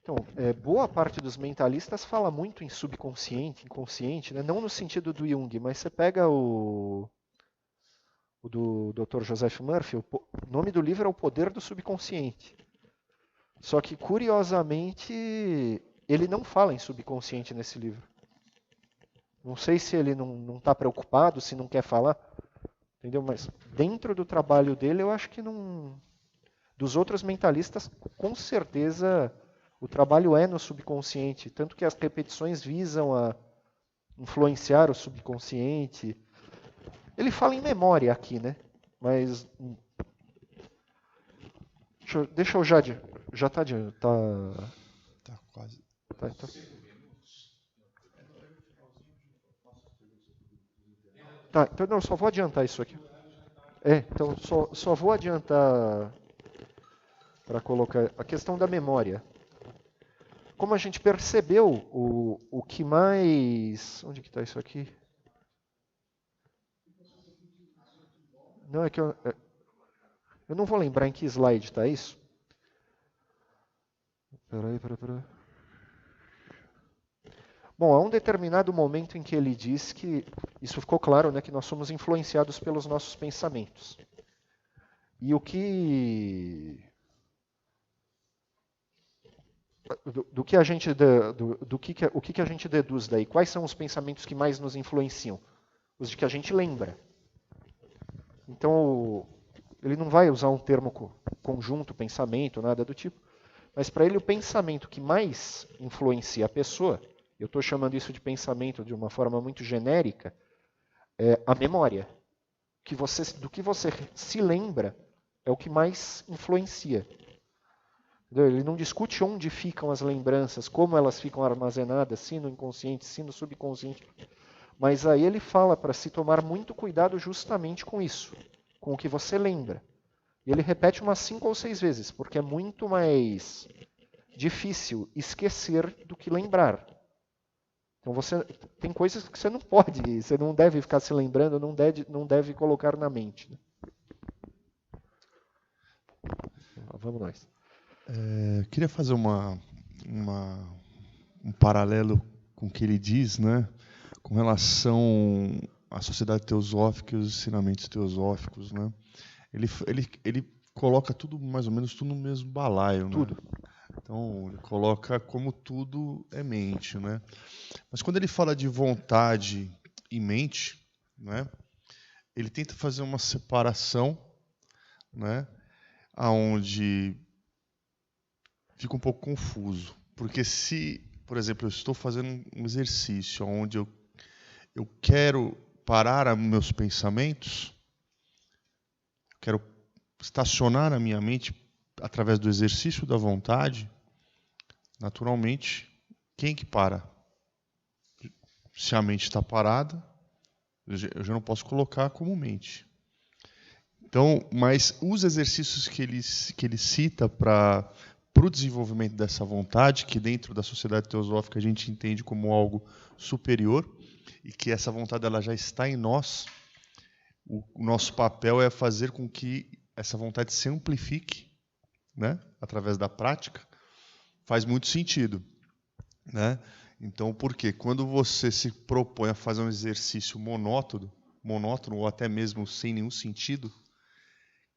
Então, boa parte dos mentalistas fala muito em subconsciente, inconsciente, né? Não no sentido do Jung, mas você pega o do Dr. Joseph Murphy, o nome do livro é O Poder do Subconsciente. Só que, curiosamente, ele não fala em subconsciente nesse livro. Não sei se ele não está preocupado, se não quer falar, entendeu? Mas dentro do trabalho dele, eu acho que não... Dos outros mentalistas, com certeza, o trabalho é no subconsciente, tanto que as repetições visam a influenciar o subconsciente. Ele fala em memória aqui, né? Mas deixa eu já tá quase. Tá, então. Tá, então não, só vou adiantar isso aqui. Então só vou adiantar para colocar a questão da memória. Como a gente percebeu, o que mais... Onde que está isso aqui? Não, é que eu não vou lembrar em que slide está isso. Peraí. Bom, há um determinado momento em que ele diz que, isso ficou claro, né, que nós somos influenciados pelos nossos pensamentos. E o que a gente deduz daí? Quais são os pensamentos que mais nos influenciam? Os de que a gente lembra. Então, ele não vai usar um termo conjunto, pensamento, nada do tipo, mas para ele o pensamento que mais influencia a pessoa, eu estou chamando isso de pensamento de uma forma muito genérica, é a memória. Do que você se lembra é o que mais influencia. Ele não discute onde ficam as lembranças, como elas ficam armazenadas, se no inconsciente, se no subconsciente. Mas aí ele fala para se tomar muito cuidado justamente com isso, com o que você lembra. E ele repete umas 5 ou 6 vezes, porque é muito mais difícil esquecer do que lembrar. Então tem coisas que você não pode, você não deve ficar se lembrando, não deve colocar na mente. Vamos nós. Queria fazer um paralelo com o que ele diz, né, com relação à sociedade teosófica e os ensinamentos teosóficos, né? Ele coloca tudo mais ou menos tudo no mesmo balaio, tudo. Né? Então ele coloca como tudo é mente, né? Mas quando ele fala de vontade e mente, né, ele tenta fazer uma separação, né, aonde fica um pouco confuso, porque se, por exemplo, eu estou fazendo um exercício onde eu quero parar meus pensamentos, quero estacionar a minha mente através do exercício da vontade, naturalmente, quem que para? Se a mente está parada, eu já não posso colocar como mente. Então, mas os exercícios que ele cita para o desenvolvimento dessa vontade, que dentro da sociedade teosófica a gente entende como algo superior, e que essa vontade ela já está em nós, o nosso papel é fazer com que essa vontade se amplifique, né, através da prática. Faz muito sentido, né? Então, por quê? Quando você se propõe a fazer um exercício monótono ou até mesmo sem nenhum sentido,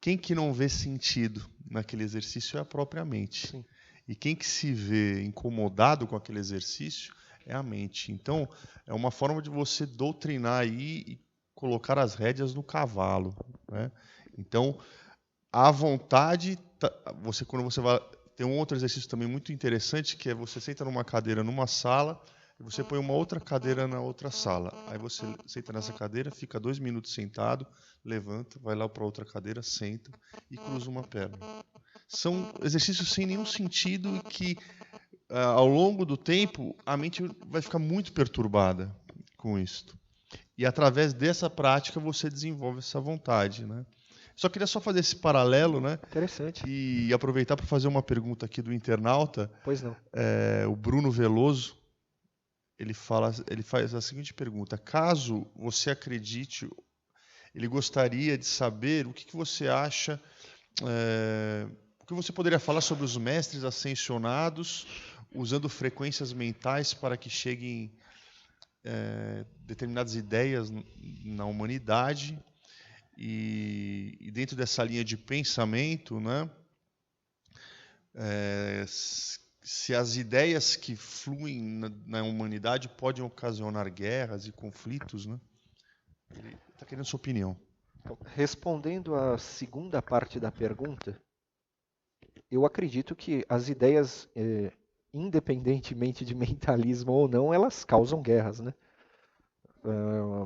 quem que não vê sentido naquele exercício é a própria mente. Sim. E quem que se vê incomodado com aquele exercício é a mente. Então, é uma forma de você doutrinar aí e colocar as rédeas no cavalo, né? Então, a vontade, quando você vai... Tem um outro exercício também muito interessante, que é você senta numa cadeira numa sala e você põe uma outra cadeira na outra sala. Aí você senta nessa cadeira, fica 2 minutos sentado, levanta, vai lá para outra cadeira, senta e cruza uma perna. São exercícios sem nenhum sentido e que, ao longo do tempo, a mente vai ficar muito perturbada com isso. E através dessa prática você desenvolve essa vontade, né? Só queria fazer esse paralelo, né? Interessante. E aproveitar para fazer uma pergunta aqui do internauta. Pois não. O Bruno Veloso, ele faz a seguinte pergunta: caso você acredite, ele gostaria de saber o que você acha, o que você poderia falar sobre os mestres ascensionados usando frequências mentais para que cheguem determinadas ideias na humanidade. E dentro dessa linha de pensamento, né, se as ideias que fluem na humanidade podem ocasionar guerras e conflitos, né? Ele está querendo sua opinião. Respondendo à segunda parte da pergunta, eu acredito que as ideias, independentemente de mentalismo ou não, elas causam guerras, né?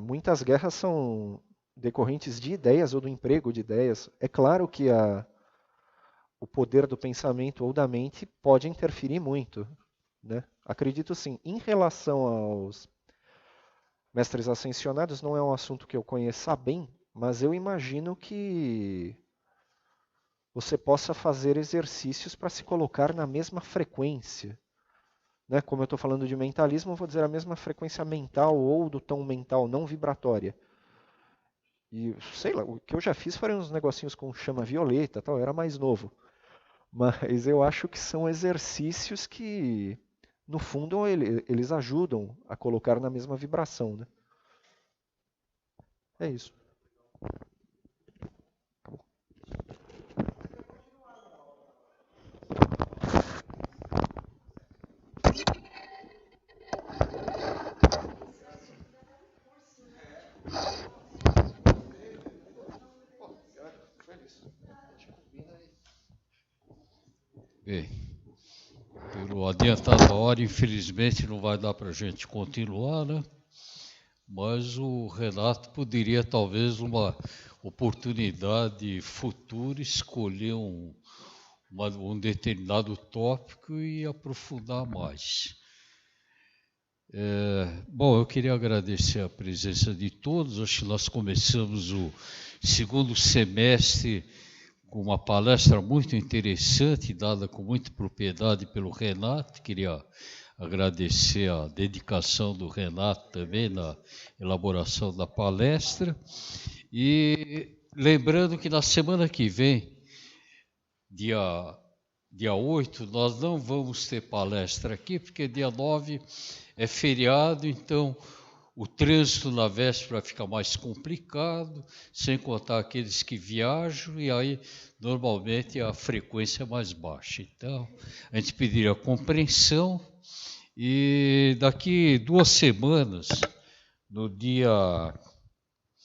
Muitas guerras são decorrentes de ideias ou do emprego de ideias. É claro que o poder do pensamento ou da mente pode interferir muito, né? Acredito sim. Em relação aos mestres ascensionados, não é um assunto que eu conheça bem, mas eu imagino que você possa fazer exercícios para se colocar na mesma frequência, né? Como eu estou falando de mentalismo, eu vou dizer a mesma frequência mental ou do tom mental, não vibratória. E, sei lá, o que eu já fiz foram uns negocinhos com chama violeta, tal, eu era mais novo. Mas eu acho que são exercícios que, no fundo, eles ajudam a colocar na mesma vibração, né? É isso. Acabou. Bem, pelo adiantado da hora, infelizmente não vai dar para a gente continuar, né? Mas o Renato poderia, talvez, uma oportunidade futura, escolher um determinado tópico e aprofundar mais. Bom, eu queria agradecer a presença de todos. Acho que nós começamos o segundo semestre com uma palestra muito interessante, dada com muita propriedade pelo Renato. Queria agradecer a dedicação do Renato também na elaboração da palestra. E lembrando que na semana que vem, dia 8, nós não vamos ter palestra aqui, porque dia 9 é feriado, então o trânsito na véspera fica mais complicado, sem contar aqueles que viajam, e aí normalmente a frequência é mais baixa. Então, a gente pediria compreensão, e daqui 2 semanas, no dia